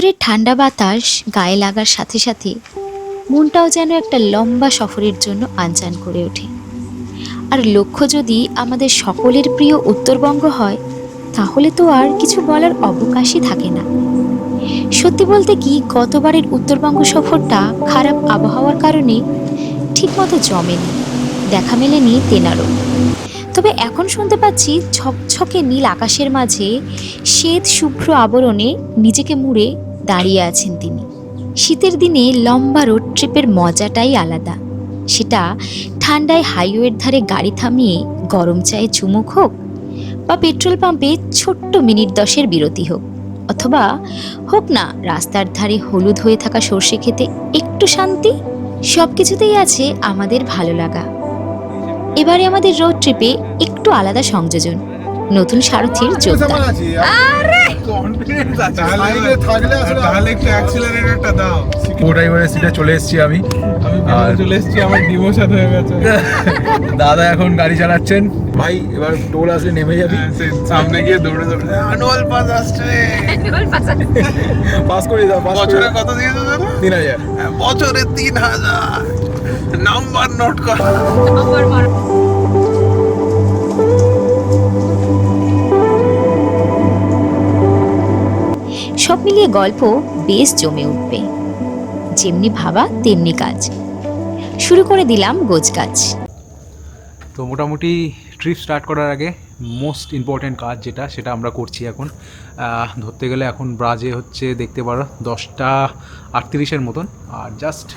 উত্তরের ঠান্ডা বাতাস গায়ে লাগার সাথে সাথে মনটাও যেন একটা লম্বা সফরের জন্য আনচান করে ওঠে। আর লক্ষ্য যদি আমাদের সকলের প্রিয় উত্তরবঙ্গ হয়, তাহলে তো আর কিছু বলার অবকাশই থাকে না। সত্যি বলতে কি, গতবারের উত্তরবঙ্গ সফরটা খারাপ আবহাওয়ার কারণে ঠিকমতো জমেনি, দেখা মেলেনি তেনারও। তবে এখন শুনতে পাচ্ছি ঝকঝকে নীল আকাশের মাঝে শ্বেত শুভ্র আবরণে নিজেকে মুড়ে দাঁড়িয়ে আছেন তিনি। শীতের দিনে লম্বা রোড ট্রিপের মজাটাই আলাদা। সেটা ঠান্ডায় হাইওয়ের ধারে গাড়ি থামিয়ে গরম চায়ে চুমুক হোক, বা পেট্রোল পাম্পে ছোট্ট মিনিট 10-এর বিরতি হোক, অথবা হোক না রাস্তার ধারে হলুদ হয়ে থাকা সর্ষে খেতে একটু শান্তি, সব কিছুতেই আছে আমাদের ভালো লাগা। এবারে আমাদের রোড ট্রিপে একটু আলাদা সংযোজন, নতুন সারথির যোগদান। চলে এসেছি আমি চলে এসেছি, আমার ডিমোশন হয়ে গেছে। দাদা এখন গাড়ি চালাচ্ছেন। ভাই এবার টোল আসলে নেমে যাবি, সামনে গিয়ে দৌড়ে দৌড়ে অ্যানুয়াল পাস আসছে, পাস করে দাও। বছরে কত দিয়েছো দাদা? 3000। বছরে 3000 নাম্বার নোট কর। সব মিলিয়ে গল্প বেশ জমে উঠবে। যেমনি ভাবা তেমনি কাজ। শুরু করে দিলাম গোছগাছ। তো মোটামুটি ট্রিপ স্টার্ট করার আগে মোস্ট ইম্পর্ট্যান্ট কাজ যেটা, সেটা আমরা করছি এখন। ধরতে গেলে এখন বাজে হচ্ছে, দেখতে পারো 10:38 মতন। আর জাস্ট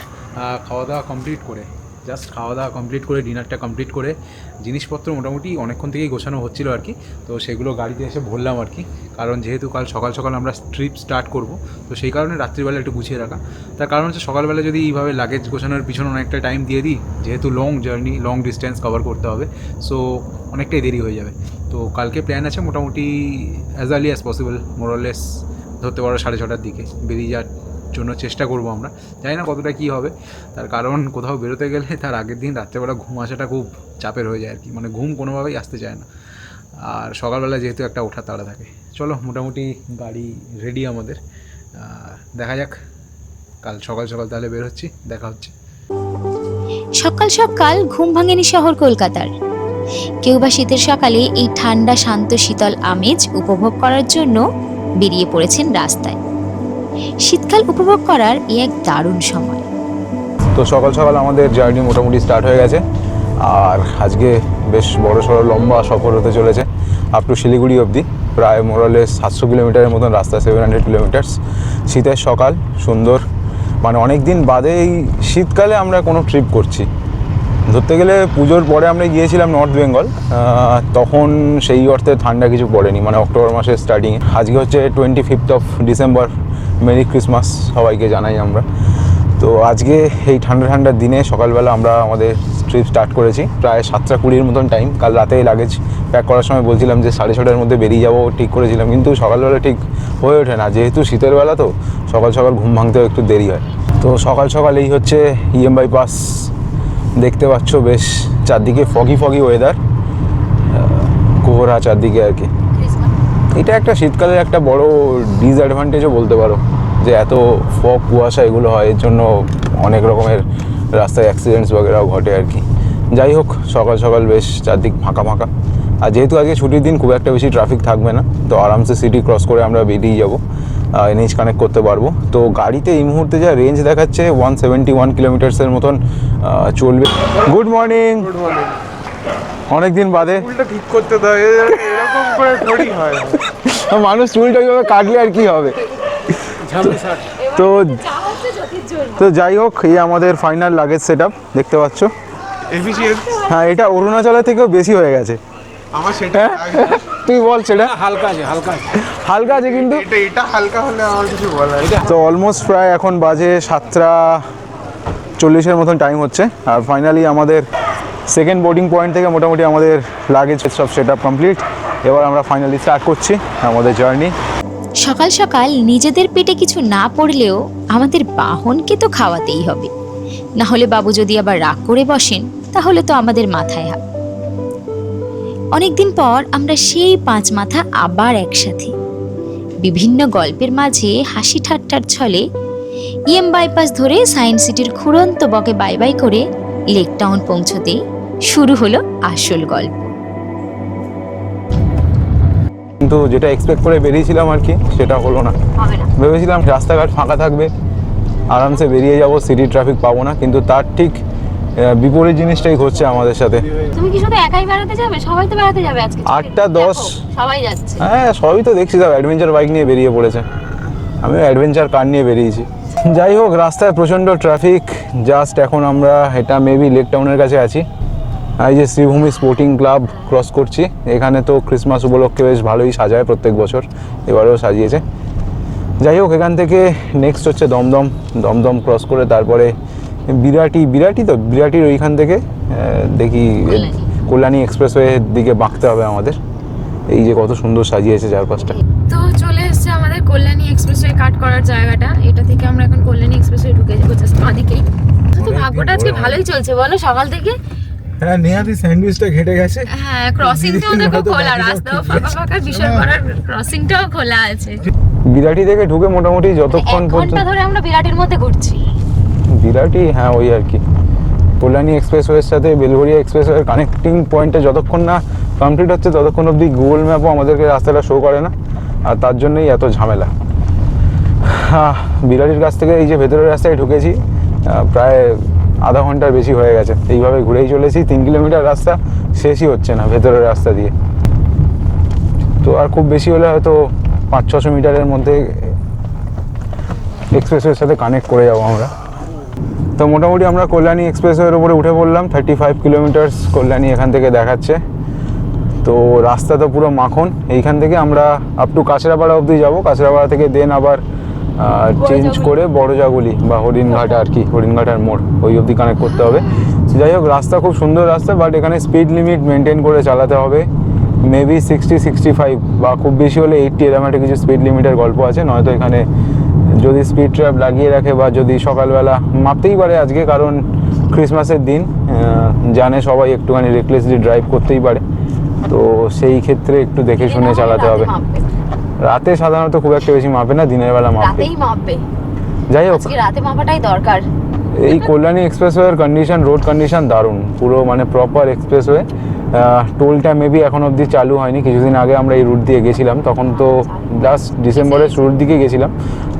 খাওয়া দাওয়া কমপ্লিট করে ডিনারটা কমপ্লিট করে জিনিসপত্র মোটামুটি অনেকক্ষণ থেকেই গোছানো হচ্ছিলো আর কি। তো সেগুলো গাড়িতে এসে ভরলাম আর কি, কারণ যেহেতু কাল সকাল সকাল আমরা ট্রিপ স্টার্ট করব, তো সেই কারণে রাত্রিবেলা একটু গুছিয়ে রাখা। তার কারণ হচ্ছে সকালবেলা যদি এইভাবে লাগেজ গোছানোর পিছনে অনেকটা টাইম দিয়ে দিই, যেহেতু long journey, long distance cover করতে হবে, সো অনেকটাই দেরি হয়ে যাবে। তো কালকে প্ল্যান আছে মোটামুটি অ্যাজ আর্লি অ্যাজ পসিবল, মোরলেস ধরতে পারো 6:30টার দিকে বেরিয়ে যাওয়ার জন্য চেষ্টা করব আমরা। জানি না কতটা কী হবে, তার কারণ কোথাও বেরোতে গেলে তার আগের দিন রাত্রেবেলা ঘুম আসাটা খুব চাপের হয়ে যায় আর কি, মানে ঘুম কোনোভাবেই আসতে চায় না। আর সকালবেলা যেহেতু একটা ওঠার তাড়া থাকে। চলো মোটামুটি গাড়ি রেডি আমাদের, দেখা যাক। কাল সকাল সকাল তাহলে বের হচ্ছি, দেখা হচ্ছে। সকাল সকাল ঘুম ভাঙেনি শহর কলকাতার। কেউ বা শীতের সকালে এই ঠান্ডা শান্ত শীতল আমেজ উপভোগ করার জন্য বেরিয়ে পড়েছেন রাস্তায়। শীতকাল উপভোগ করার এই এক দারুণ সময়। তো সকাল সকাল আমাদের জার্নি মোটামুটি স্টার্ট হয়ে গেছে। আর আজকে বেশ বড় সড়ো লম্বা সফর হতে চলেছে, আপ টু শিলিগুড়ি অবধি। প্রায় মোরালেস 700 কিলোমিটারের মতন রাস্তা, 700 কিলোমিটার্স। শীতের সকাল, সুন্দর, মানে অনেক দিন বাদে এই শীতকালে আমরা কোনো ট্রিপ করছি। ধরতে গেলে পুজোর পরে আমরা গিয়েছিলাম নর্থ বেঙ্গল, তখন সেই অর্থে ঠান্ডা কিছু পড়েনি, মানে অক্টোবর মাসের স্টার্টিংয়ে। আজকে হচ্ছে 25 ডিসেম্বর, মেরি ক্রিসমাস সবাইকে জানাই আমরা। তো আজকে এই ঠান্ডা ঠান্ডার দিনে সকালবেলা আমরা আমাদের ট্রিপ স্টার্ট করেছি। প্রায় 7:20 মতন টাইম। কাল রাতে লাগেজ প্যাক করার সময় বলছিলাম যে 6:30টার মধ্যে বেরিয়ে যাবো, ঠিক করেছিলাম, কিন্তু সকালবেলা ঠিক হয়ে ওঠে না, যেহেতু শীতের বেলা, তো সকাল সকাল ঘুম ভাঙতেও একটু দেরি হয়। তো সকাল সকাল এই হচ্ছে EM বাইপাস, দেখতে পাচ্ছ বেশ চারদিকে ফগি ওয়েদার, কোহরা চারদিকে আর কি। এটা একটা শীতকালের একটা বড় ডিসঅ্যাডভান্টেজও বলতে পারো, যে এত ফগ কুয়াশা এগুলো হয়, এর জন্য অনেক রকমের রাস্তায় অ্যাক্সিডেন্টস বগেরাও ঘটে আর কি। যাই হোক, সকাল সকাল বেশ চারদিক ফাঁকা। আর যেহেতু আজকে ছুটির দিন, খুব একটা বেশি ট্রাফিক থাকবে না, তো আরামসে সিটি ক্রস করে আমরা বেরিয়ে যাবো, NH কানেক্ট করতে পারবো। তো গাড়িতে এই মুহূর্তে যা রেঞ্জ দেখাচ্ছে 171 কিলোমিটার্সের মতন চলবে। Good morning. অনেক দিন বাদে ঠিক করতে দেয়, এরকম করে থোড়ি হয়। মানুষ চুলটা এইভাবে কাটলে আর কি হবে। তো যাই হোক, এই আমাদের ফাইনাল লাগেজ সেট আপ, দেখতে পাচ্ছ। হ্যাঁ, এটা অরুণাচলের থেকেও বেশি হয়ে গেছে আমার সেটা। তুই বল, সেটা হালকা আছে, কিন্তু এটা হালকা হলে আমার কিছু বলার। তো অলমোস্ট প্রায় এখন বাজে 7:40 মতন টাইম হচ্ছে। আর ফাইনালি আমাদের সেকেন্ড বোর্ডিং পয়েন্ট থেকে মোটামুটি আমাদের লাগেজ সব সেট আপ কমপ্লিট। এবার আমরা ফাইনালি স্টার্ট করছি আমাদের জার্নি। সকাল সকাল নিজেদের পেটে কিছু না পড়লেও আমাদের বাহনকে তো খাওয়াতেই হবে, না হলে বাবু যদি আবার রাগ করে বসেন, তাহলে তো আমাদের মাথায় হাত। অনেকদিন পর আমরা সেই 5 মাথা আবার একসাথে। বিভিন্ন গল্পের মাঝে হাসি ঠাট্টার ছলে বাইপাস ধরে সায়েন্স সিটির খুড়ন্ত বকে বাই বাই করে লেক টাউন পৌঁছতেই শুরু হলো আসল গল্প। কিন্তু যেটা এক্সপেক্ট করে বেরিয়েছিলাম আর কি, সেটা হলো না। ভেবেছিলাম রাস্তাঘাট ফাঁকা থাকবে, আরামসে বেরিয়ে যাব, সিটি ট্রাফিক পাবো না, কিন্তু তার ঠিক বিপরীত জিনিসটাই ঘটছে আমাদের সাথে। তুমি কি শুধু একাই বেড়াতে যাবে? সবাই তো বেড়াতে যাবে আজকে। 8টা 10 সবাই যাচ্ছে। হ্যাঁ, সবই তো দেখছি, সব অ্যাডভেঞ্চার বাইক নিয়ে বেরিয়ে পড়েছে। আমিও অ্যাডভেঞ্চার কার নিয়ে বেরিয়েছি। যাই হোক, রাস্তায় প্রচণ্ড ট্রাফিক। জাস্ট এখন আমরা এটা মেবি লেক টাউনের কাছে আছি। এই যে শ্রীভূমি স্পোর্টিং ক্লাব ক্রস করছি। এখানে তো ক্রিসমাস উপলক্ষে বেশ ভালোই সাজায় প্রত্যেক বছর, এবারেও সাজিয়েছে। যাই হোক, এখান থেকে নেক্সট হচ্ছে দমদম। দমদম ক্রস করে তারপরে বিরাটির ওইখান থেকে দেখি কল্যাণী এক্সপ্রেসওয়ের দিকে বাঁকতে হবে আমাদের। এই যে কত সুন্দর সাজিয়েছে চারপাশটা। তো চলে এসেছে আমাদের কল্যাণী এক্সপ্রেসওয়ে কাট করার জায়গাটা। এটা থেকে আমরা এখন কল্যাণী এক্সপ্রেসওয়ে ঢুকে যাবো জাস্ট বাঁদিকেই। তো ভাগ্যটা আজকে ভালোই চলছে বলো, সকাল থেকে। হ্যাঁ, নেহাতি স্যান্ডউইচটা ঘেটে গেছে। হ্যাঁ, ক্রসিংটাও দেখো খোলা, রাস্তাও ফাঁকা ফাঁকা, বিশাল পাড়ার ক্রসিংটাও খোলা আছে। বিরাটি থেকে ঢুকে মোটামুটি যতক্ষণ এক ঘন্টা ধরে আমরা বিরাটির মধ্যে ঘুরছি। বিরাটি, হ্যাঁ ওই আর কি। কল্যাণী এক্সপ্রেসওয়ের সাথে বেলঘরিয়া এক্সপ্রেসওয়ের কানেক্টিং পয়েন্টে যতক্ষণ না কমপ্লিট হচ্ছে ততক্ষণ অবধি গুগল ম্যাপও আমাদেরকে রাস্তাটা শো করে না, আর তার জন্যই এত ঝামেলা। বিরাটির কাছ থেকে এই যে ভেতরের রাস্তায় ঢুকেছি, প্রায় আধা ঘন্টার বেশি হয়ে গেছে। এইভাবে ঘুরেই চলেছি, 3 কিলোমিটার রাস্তা শেষই হচ্ছে না ভেতরের রাস্তা দিয়ে। তো আর খুব বেশি হলে হয়তো 500-600 মিটারের মধ্যে এক্সপ্রেসওয়ের সাথে কানেক্ট করে যাবো আমরা। তো মোটামুটি আমরা কল্যাণী এক্সপ্রেসওয়ের উপরে উঠে পড়লাম। 35 কিলোমিটার্স কল্যাণী এখান থেকে দেখাচ্ছে। তো রাস্তা তো পুরো মাখন। এইখান থেকে আমরা আপ টু কাঁচরাপাড়া অবধি যাবো। কাঁচরাপাড়া থেকে দেন আবার চেঞ্জ করে বড়জাগুলি বা হরিণঘাট আর কি, হরিণঘাটার মোড়, ওই অবধি কানেক্ট করতে হবে। যাই হোক, রাস্তা খুব সুন্দর রাস্তা, বাট এখানে স্পিড লিমিট মেনটেন করে চালাতে হবে। মেবি 60-65 বা খুব বেশি হলে 80, এরকম একটা কিছু স্পিড লিমিটের গল্প আছে। নয়তো এখানে যদি স্পিড ট্র্যাপ লাগিয়ে রাখে বা যদি সকালবেলা মাপতেই পারে আজকে, কারণ ক্রিসমাসের দিন, জানে সবাই একটুখানি রেকলেসলি ড্রাইভ করতেই পারে। তো সেই ক্ষেত্রে একটু দেখে শুনে চালাতে হবে। রাতে সাধারণত খুব একটা বেশি মাপে না, দিনের বেলা মাপবে। যাই হোক, রাতে মাপাটাই দরকার। এই কল্যাণী এক্সপ্রেসওয়ের কন্ডিশন, রোড কন্ডিশন দারুণ, পুরো মানে প্রপার এক্সপ্রেসওয়ে। টোলটা মেবি এখন অবধি চালু হয়নি। কিছুদিন আগে আমরা এই রুট দিয়ে গেছিলাম, তখন তো লাস্ট ডিসেম্বরের শুরুর দিকে গেছিলাম,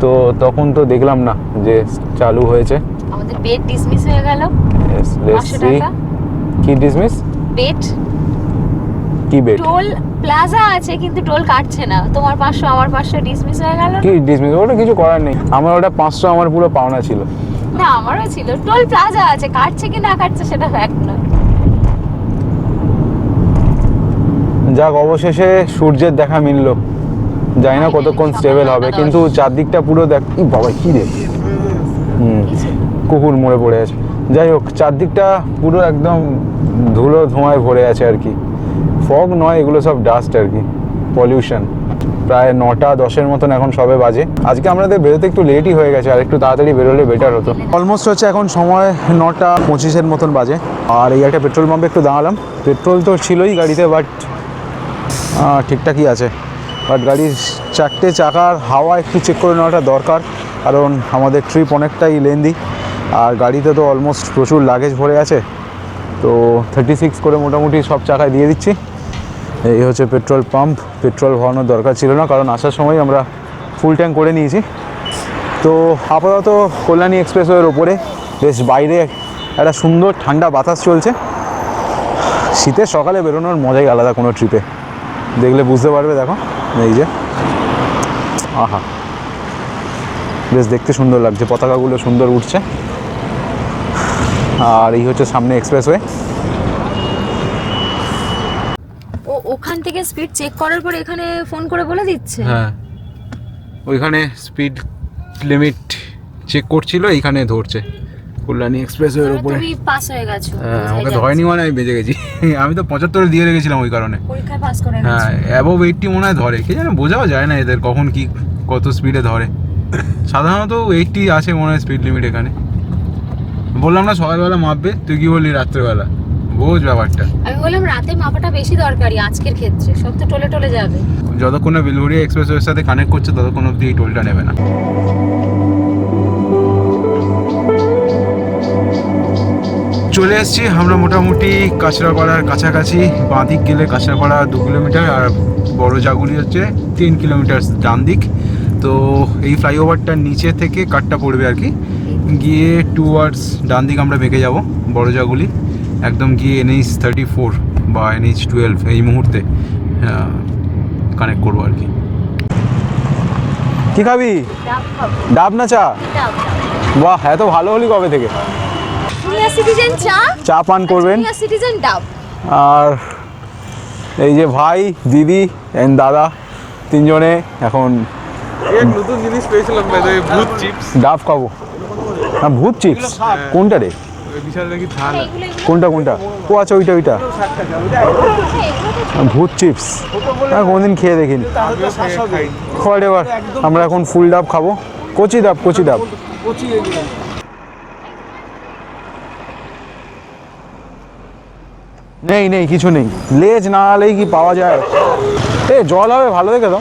তো তখন তো দেখলাম না যে চালু হয়েছে। আমাদের বেড ডিসমিস হয়ে গেল। কি ডিসমিস? বেড কি বেড? টোল প্লাজা আছে কিন্তু টোল কাটছে না। তোমার 500 আমার 500 ডিসমিস হয়ে গেল। কি ডিসমিস? ওটা কিছু করার নেই। আমার ওটা 500 আমার পুরো পাওনা ছিল। না, আমারও ছিল। টোল প্লাজা আছে, কাটছে কি না কাটছে সেটা ফ্যাক্ট না। যাক, অবশেষে সূর্যের দেখা মিলল। জানি না কতক্ষণ স্টেবল হবে, কিন্তু চারদিকটা পুরো দেখ। বাবা কি রে, কুকুর মরে পড়ে আছে। যাই হোক, চারদিকটা পুরো একদম ধুলো ধোঁয়ায় ভরে আছে আর কি। ফগ নয়, এগুলো সব ডাস্ট আর কি, পলিউশন। প্রায় 9টা-10-এর মতন এখন সবে বাজে। আজকে আমাদের বেরোতে একটু লেটই হয়ে গেছে, আর একটু তাড়াতাড়ি বেরোলে বেটার হতো। অলমোস্ট হচ্ছে এখন সময় 9টা-25-এর মতন বাজে। আর এই একটা পেট্রোল পাম্পে একটু দাঁড়ালাম। পেট্রোল তো ছিলই গাড়িতে, বাট ঠিকঠাকই আছে। বাট গাড়ির 4টে চাকার হাওয়া একটু চেক করে নেওয়াটা দরকার, কারণ আমাদের ট্রিপ অনেকটাই লেন্দি, আর গাড়িতে তো অলমোস্ট প্রচুর লাগেজ ভরে আছে। তো 36 করে মোটামুটি সব চাকায় দিয়ে দিচ্ছি। এই হচ্ছে পেট্রোল পাম্প। পেট্রোল ভরানোর দরকার ছিল না, কারণ আসার সময় আমরা ফুল ট্যাঙ্ক করে নিয়েছি। তো আপাতত কল্যাণী এক্সপ্রেসওয়ের ওপরে বেশ বাইরে একটা সুন্দর ঠান্ডা বাতাস চলছে। শীতের সকালে বেরোনোর মজাই আলাদা কোনো ট্রিপে, দেখলে বুঝতে পারবে। দেখো এই যে, আহা, বেশ দেখতে সুন্দর লাগছে, পতাকাগুলো সুন্দর উঠছে। আর এই হচ্ছে সামনে এক্সপ্রেসওয়ে। ওখান থেকে স্পিড চেক করার পর এখানে ফোন করে বলে দিচ্ছে। হ্যাঁ, ওইখানে স্পিড লিমিট চেক করছিল, এইখানে ধরছে কল্যাণী এক্সপ্রেসওয়ের উপরে। তুমি পাস হয়ে গেছো। হ্যাঁ, আমাকে ধরেনি মানে আমি বেজে গেছি। আমি তো 75 দিয়ে রেখেছিলাম ওই কারণে। পরীক্ষায় পাস করে গেছো। হ্যাঁ, অ্যাবভ 80 মনে হয় ধরে, কি জানো, বোঝাও যায় না এদের কখন কি কত স্পিডে ধরে। সাধারণত 80 আছে মনে হয় স্পিড লিমিট এখানে। বললাম না সকালবেলা মাপবে, তুই কি বললি রাত্রেবেলা? বোঝ ব্যাপারটা। আমি বললাম রাতে মাপাটা বেশি দরকারি আজকের ক্ষেত্রে, সব তো টলে টলে যাবে। যতক্ষণ না বেলঘড়িয়া এক্সপ্রেসওয়ের সাথে কানেক্ট করছে ততক্ষণ অব্দি এই টোলটা নেবে না। চলে এসেছি আমরা মোটামুটি কাঁচরাপাড়ার কাছাকাছি। বাঁ দিক গেলে কাঁচরাপাড়া 2 কিলোমিটার, আর বড় জাগুলি হচ্ছে 3 কিলোমিটার ডান দিক। তো এই ফ্লাইওভারটার নিচে থেকে কাটটা পড়বে আর কি, গিয়ে টুয়ার্ডস ডান দিক আমরা বেঁকে যাব বড় জাগুলি, একদম গিয়ে NH 34 বা NH 12 এই মুহূর্তে কানেক্ট করবো আর কি। কি খাবি? ডাব না চা? বাহ, এত ভালো হলি কবে থেকে? সিনিয়র সিটিজেন চা, চা পান করবেন। সিনিয়র সিটিজেন ডাব। আর এই যে ভাই, দিদি এন্ড দাদা তিনজনে এখন এক নতুন জিনিস পেয়েছিলাম ভাই, ভূত চিপস। ডাব খাবো। না, ভূত চিপস কোনটা রে? বিশাল নাকি ধান। কোনটা কোনটা? ও আচ্ছা, ওইটা ভূত চিপস। হ্যাঁ, কোনোদিন খেয়ে দেখিনি। খোয়ার এবার আমরা এখন ফুল ডাব খাবো। কচি ডাব, কচি ডাব। নেই নেই, কিছু নেই। লেজ না হলেই কি পাওয়া যায়? এ জল হবে ভালো দেখে তো।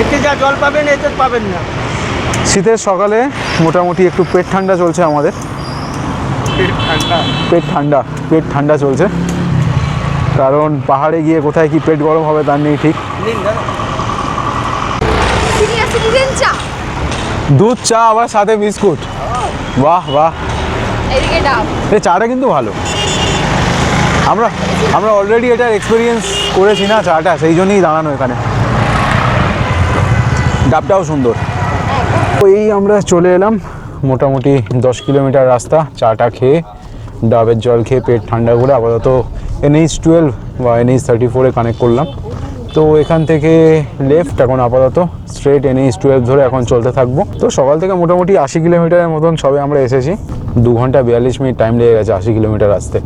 এতে যা জল পাবেন এতে পাবেন না। শীতের সকালে মোটামুটি একটু পেট ঠান্ডা চলছে আমাদের। পেট ঠান্ডা চলছে, কারণ পাহাড়ে গিয়ে কোথায় কি পেট গরম হবে তার নেই ঠিক। সিনিয়র সিটিজেন চা, দুধ চা আবার সাথে বিস্কুট। বাহ বাহ, এদিকে ডাব। এই চাটা কিন্তু ভালো। আমরা অলরেডি এটার এক্সপিরিয়েন্স করেছি না চাটা, সেই জন্যই দাঁড়ানো এখানে। ডাবটাও সুন্দর। ওই আমরা চলে এলাম মোটামুটি 10 কিলোমিটার রাস্তা, চাটা খেয়ে ডাবের জল খেয়ে পেট ঠান্ডা করে আপাতত NH 12 বা NH 34-এ কানেক্ট করলাম। তো এখান থেকে লেফট, এখন আপাতত স্ট্রেট NH 12 ধরে এখন চলতে থাকবো। তো সকাল থেকে মোটামুটি 80 কিলোমিটারের মতন সবে আমরা এসেছি। 2 ঘন্টা 42 মিনিট টাইম লেগে গেছে 80 কিলোমিটার আসতে।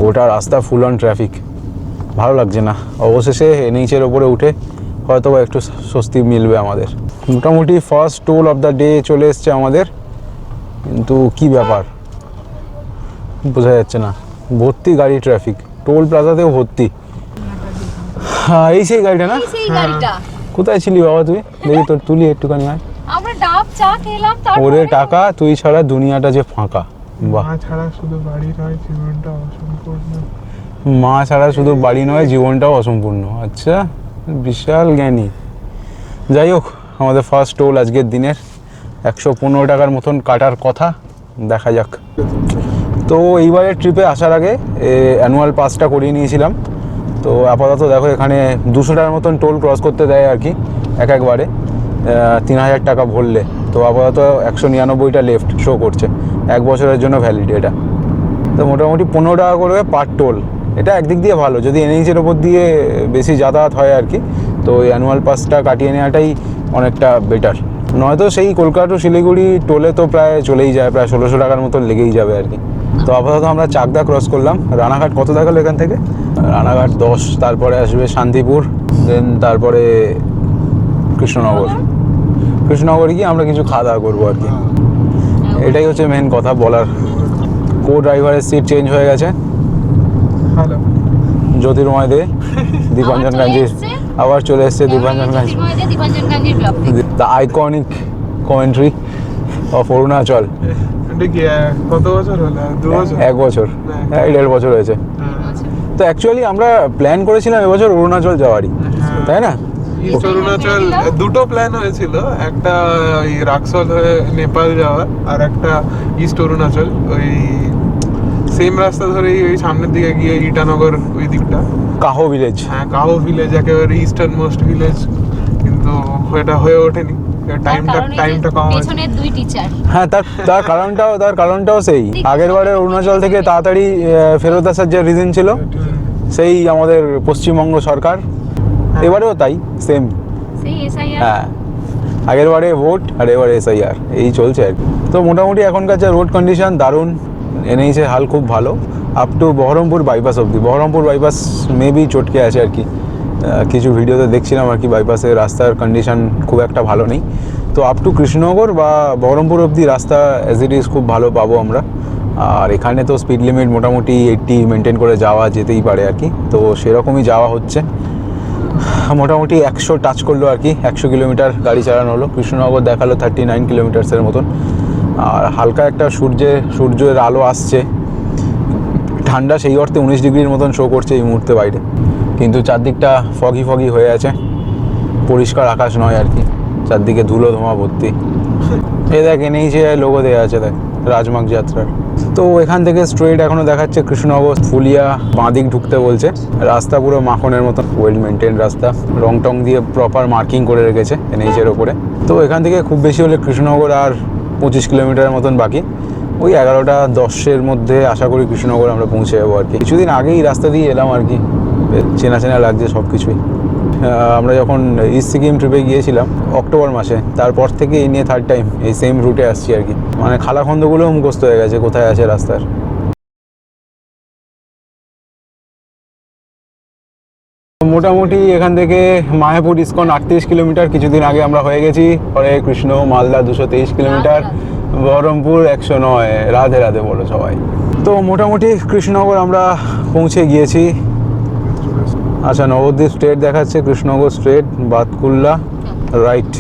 গোটা রাস্তা ফুল অন ট্রাফিক, ভালো লাগছে না। অবশেষে NH-এর ওপরে উঠে হয়তো একটু স্বস্তি মিলবে আমাদের। মোটামুটি first toll of the day চলে এসছে আমাদের, কিন্তু কি ব্যাপার বোঝা যাচ্ছে না। ভর্তি গাড়ি, ট্রাফিক, টোল প্লাজাতেও ভর্তি। হ্যাঁ, এই সেই গাড়িটা না? সেই গাড়িটা। কোথায় ছিলি বাবা তুই? দেখি তোর তুলি একটুখানি। হয় আমরা ডাব চা খেলাম, তারপরে ওরে টাকা, তুই ছাড়া দুনিয়াটা যে ফাঁকা। বাহ, মা ছাড়া শুধু বাড়ি নয় জীবনটা অসম্পূর্ণ। মা ছাড়া শুধু বাড়ি নয় জীবনটাও অসম্পূর্ণ। আচ্ছা, বিশাল জ্ঞানী। যাই হোক, আমাদের ফার্স্ট টোল আজকের দিনের 115 টাকার মতন কাটার কথা, দেখা যাক। তো এইবারের ট্রিপে আসার আগে অ্যানুয়াল পাসটা করিয়ে নিয়েছিলাম। তো আপাতত দেখো এখানে 200 টাকার মতন টোল ক্রস করতে দেয় আর কি একবারে, 3000 টাকা ভরলে। তো আপাতত 199টা লেফট শো করছে, 1 বছরের জন্য ভ্যালিড এটা। তো মোটামুটি 15 টাকা করে পার টোল। এটা একদিক দিয়ে ভালো, যদি NH-এর ওপর দিয়ে বেশি যাতায়াত হয় আর কি, তো এই অ্যানুয়াল পাসটা কাটিয়ে নেওয়াটাই অনেকটা বেটার। নয়তো সেই কলকাতা টু শিলিগুড়ি টোলে তো প্রায় চলেই যায়, প্রায় 1600 টাকার মতন লেগেই যাবে আর কি। তো আপাতত আমরা চাকদা ক্রস করলাম। রানাঘাট কত দেখালো এখান থেকে? রানাঘাট 10, তারপরে আসবে শান্তিপুর, দেন তারপরে কৃষ্ণনগরে গিয়ে আমরা কিছু খাওয়া দাওয়া করবো আর কি। এটাই হচ্ছে মেন কথা বলার। কো ড্রাইভারের সিট চেঞ্জ হয়ে গেছে। হ্যালো জ্যোতির্ময় দে, দীপাঞ্জন গান্ধী আবার চলে এসছে। Dipanjan Gandhi, the iconic commentary of Arunachal. এটা কি কত বছর হলো? 2 বছর? 1 বছর, 1.5 বছর হয়েছে। তো অ্যাকচুয়ালি আমরা প্ল্যান করেছিলাম এবছর অরুণাচল যাওয়ারই, তাই না? ইস্ট অরুণাচল দুটো প্ল্যান হয়েছিল, একটা ওই রাক্সল হয়ে নেপাল যাওয়ার, আর একটা ইস্ট অরুণাচল ওই সেম রাস্তা ধরেই ওই সামনের দিকে গিয়ে ইটানগর ওই দিকটা, কাহো ভিলেজ। হ্যাঁ কাহো ভিলেজ, একেবারে ইস্টার্ন মোস্ট ভিলেজ, কিন্তু এটা হয়ে ওঠেনি। টাইমটা কম আছে। পেছনের 2 টিচার। হ্যাঁ, তার কারণটাও সেই আগেরবারে অরুণাচল থেকে তাড়াতাড়ি ফেরত আসার যে রিজন ছিল, সেই আমাদের পশ্চিমবঙ্গ সরকার। এবারেও তাই সেম। সেই এসআইআর। হ্যাঁ, আগেরবারে ভোট আর এবারে SIR, এই চলছে আর কি। তো মোটামুটি এখনকার যে রোড কন্ডিশন দারুণ, NH-এর হাল খুব ভালো আপ টু বহরমপুর বাইপাস অবধি। বহরমপুর বাইপাস মেবি চটকে আছে আর কি, কিছু ভিডিওতে দেখছিলাম আর কি, বাইপাসের রাস্তার কন্ডিশন খুব একটা ভালো নেই। তো আপ টু কৃষ্ণনগর বা বহরমপুর অবধি রাস্তা অ্যাজ ইট ইজ খুব ভালো পাবো আমরা। আর এখানে তো স্পিড লিমিট মোটামুটি 80 মেনটেন করে যাওয়া যেতেই পারে আর কি, তো সেরকমই যাওয়া হচ্ছে। মোটামুটি 100 টাচ করলো আর কি, 100 কিলোমিটার গাড়ি চালানো হলো। কৃষ্ণনগর দেখালো 39 কিলোমিটার্সের মতন। আর হালকা একটা সূর্যের আলো আসছে, ঠান্ডা সেই অর্থে 19 ডিগ্রির মতন শো করছে এই মুহূর্তে বাইরে, কিন্তু চারদিকটা ফগি হয়ে আছে, পরিষ্কার আকাশ নয় আর কি, চারদিকে ধুলো ধোঁয়া ভর্তি। এ দেখ এনেইছে লোগো দেওয়া আছে, দেখ রাজমার্গ যাত্রার। তো এখান থেকে স্ট্রেট এখনও দেখাচ্ছে কৃষ্ণনগর, ফুলিয়া বাঁদিক ঢুকতে বলছে। রাস্তা পুরো মাখনের মতন, ওয়েল মেনটেন রাস্তা, রং টং দিয়ে প্রপার মার্কিং করে রেখেছে এনএইচের ওপরে। তো এখান থেকে খুব বেশি হলে কৃষ্ণনগর আর 25 কিলোমিটারের মতন বাকি, ওই 11টা 10-এর মধ্যে আশা করি কৃষ্ণনগর আমরা পৌঁছে যাবো আর কি। কিছুদিন আগেই রাস্তা দিয়ে এলাম আর কি, চেনা চেনা লাগছে সব কিছুই। আমরা যখন ইস্ট সিকিম ট্রিপে গিয়েছিলাম অক্টোবর মাসে, তারপর থেকে এই নিয়ে থার্ড টাইম এই সেম রুটে আসছি আর কি। মানে খালাখন্দগুলোও মুখস্থ হয়ে গেছে কোথায় আছে রাস্তার। মোটামুটি এখান থেকে মায়াপুর ইস্কন 38 কিলোমিটার কিছুদিন আগে আমরা হয়ে গেছি। পরে কৃষ্ণ মালদা 223 কিলোমিটার, বহরমপুর 109। রাধে রাধে বলো সবাই। তো মোটামুটি কৃষ্ণনগর আমরা পৌঁছে গিয়েছি। আচ্ছা, নবদ্বীপ স্ট্রেট দেখাচ্ছে, কৃষ্ণনগর স্ট্রেট, বাতকুল্লা রাইট।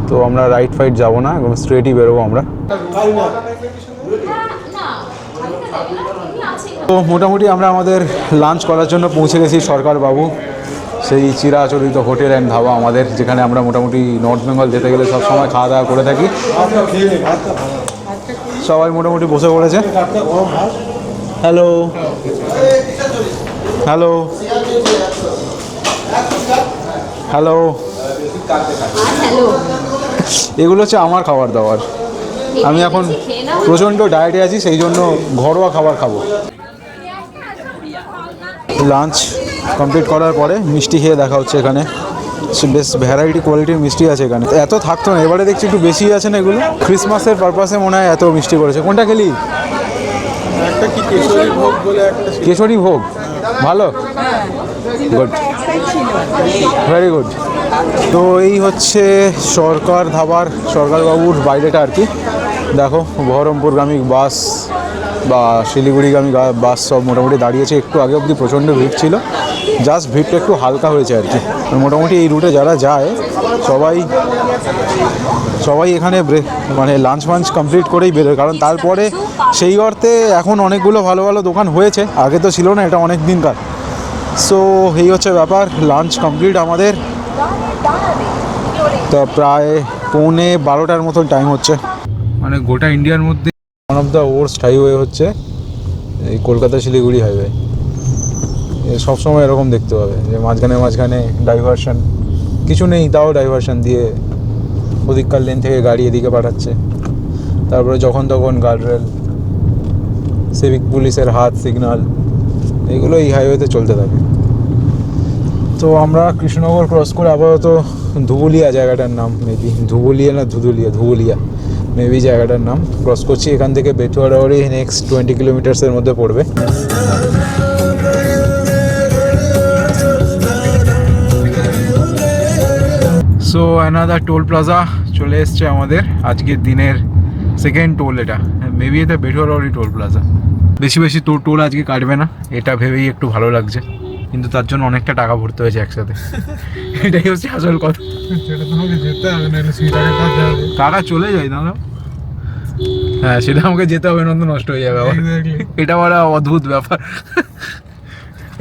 তো আমরা রাইট ফাইট যাবো না, একদম স্ট্রেটই বেরোবো আমরা। তো মোটামুটি আমরা আমাদের লাঞ্চ করার জন্য পৌঁছে গেছি সরকার বাবু, সেই চিরাচরিত হোটেল অ্যান্ড ধাবা আমাদের, যেখানে আমরা মোটামুটি নর্থ বেঙ্গল যেতে গেলে সবসময় খাওয়া দাওয়া করে থাকি। সবাই মোটামুটি বসে পড়েছে। হ্যালো হ্যালো হ্যালো, এগুলো হচ্ছে আমার খাবার দাবার। আমি এখন প্রচণ্ড ডায়েটে আছি, সেই জন্য ঘরোয়া খাবার খাবো। লাঞ্চ কমপ্লিট করার পরে মিষ্টি খেয়ে দেখা হচ্ছে এখানে। বেশ ভ্যারাইটি কোয়ালিটির মিষ্টি আছে এখানে, এত থাকতো না, এবারে দেখছি একটু বেশি আছে না এগুলো। ক্রিসমাসের পারপাসে মনে হয় এত মিষ্টি করেছে। কোনটা খেলি? একটা কি কেশরী ভোগ বলে একটা ছিল। কেশরী ভোগ, ভালো, গুড, ভেরি গুড। তো এই হচ্ছে সরকার ধাবার, সরকারবাবুর বাইরেটা আর কি। দেখো বহরমপুরগামী বাস বা শিলিগুড়িগামী বাস সব মোটামুটি দাঁড়িয়েছে। একটু আগে অবধি প্রচণ্ড ভিড় ছিল, জাস্ট ভিড়টা একটু হালকা হয়েছে আর কি। মোটামুটি এই রুটে যারা যায় সবাই এখানে মানে লাঞ্চ ফাঞ্চ কমপ্লিট করেই বেরোয়, কারণ তারপরে সেই অর্থে এখন অনেকগুলো ভালো ভালো দোকান হয়েছে, আগে তো ছিল না, এটা অনেক দিনকার। সো এই হচ্ছে ব্যাপার, লাঞ্চ কমপ্লিট আমাদের। তো প্রায় 11:45 মতন টাইম হচ্ছে। মানে গোটা ইন্ডিয়ার মধ্যে one of the worst highway হচ্ছে এই কলকাতা শিলিগুড়ি হাইওয়ে। সবসময় এরকম দেখতে পাবে যে মাঝখানে ডাইভারশন কিছু নেই, তাও ডাইভারশন দিয়ে ওদিককার লেন থেকে গাড়ি এদিকে পাঠাচ্ছে। তারপরে যখন তখন গার্ডরেল, সিভিক পুলিশের হাত সিগন্যাল, এগুলো এই হাইওয়েতে চলতে থাকে। তো আমরা কৃষ্ণনগর ক্রস করে আপাতত ধুবুলিয়া জায়গাটার নাম, মেবি ধুবুলিয়া না ধুবুলিয়া মেবি জায়গাটার নাম ক্রস করছি। এখান থেকে বেটুয়াডাওয়ারি নেক্সট 20 কিলোমিটার্সের মধ্যে পড়বে। সো অ্যানাদার টোল প্লাজা চলে এসছে আমাদের, আজকের দিনের সেকেন্ড টোল। এটা মেবি এটা বেটুয়াডাওয়ারি টোল প্লাজা। বেশি টোল আজকে কাটবে না, এটা ভেবেই একটু ভালো লাগছে, কিন্তু তার জন্য অনেকটা টাকা ভরতে হয়েছে একসাথে। এটাই হচ্ছে আসল কথা। সেটা তোমাকে যেতে হবে, নাহলে সেই টাকা কাজ যাবে। টাকা চলে যায় দাদা। হ্যাঁ, সেটা আমাকে যেতে হবে, নয়তো নষ্ট হয়ে যাবে আবার। এটা বড় অদ্ভুত ব্যাপার।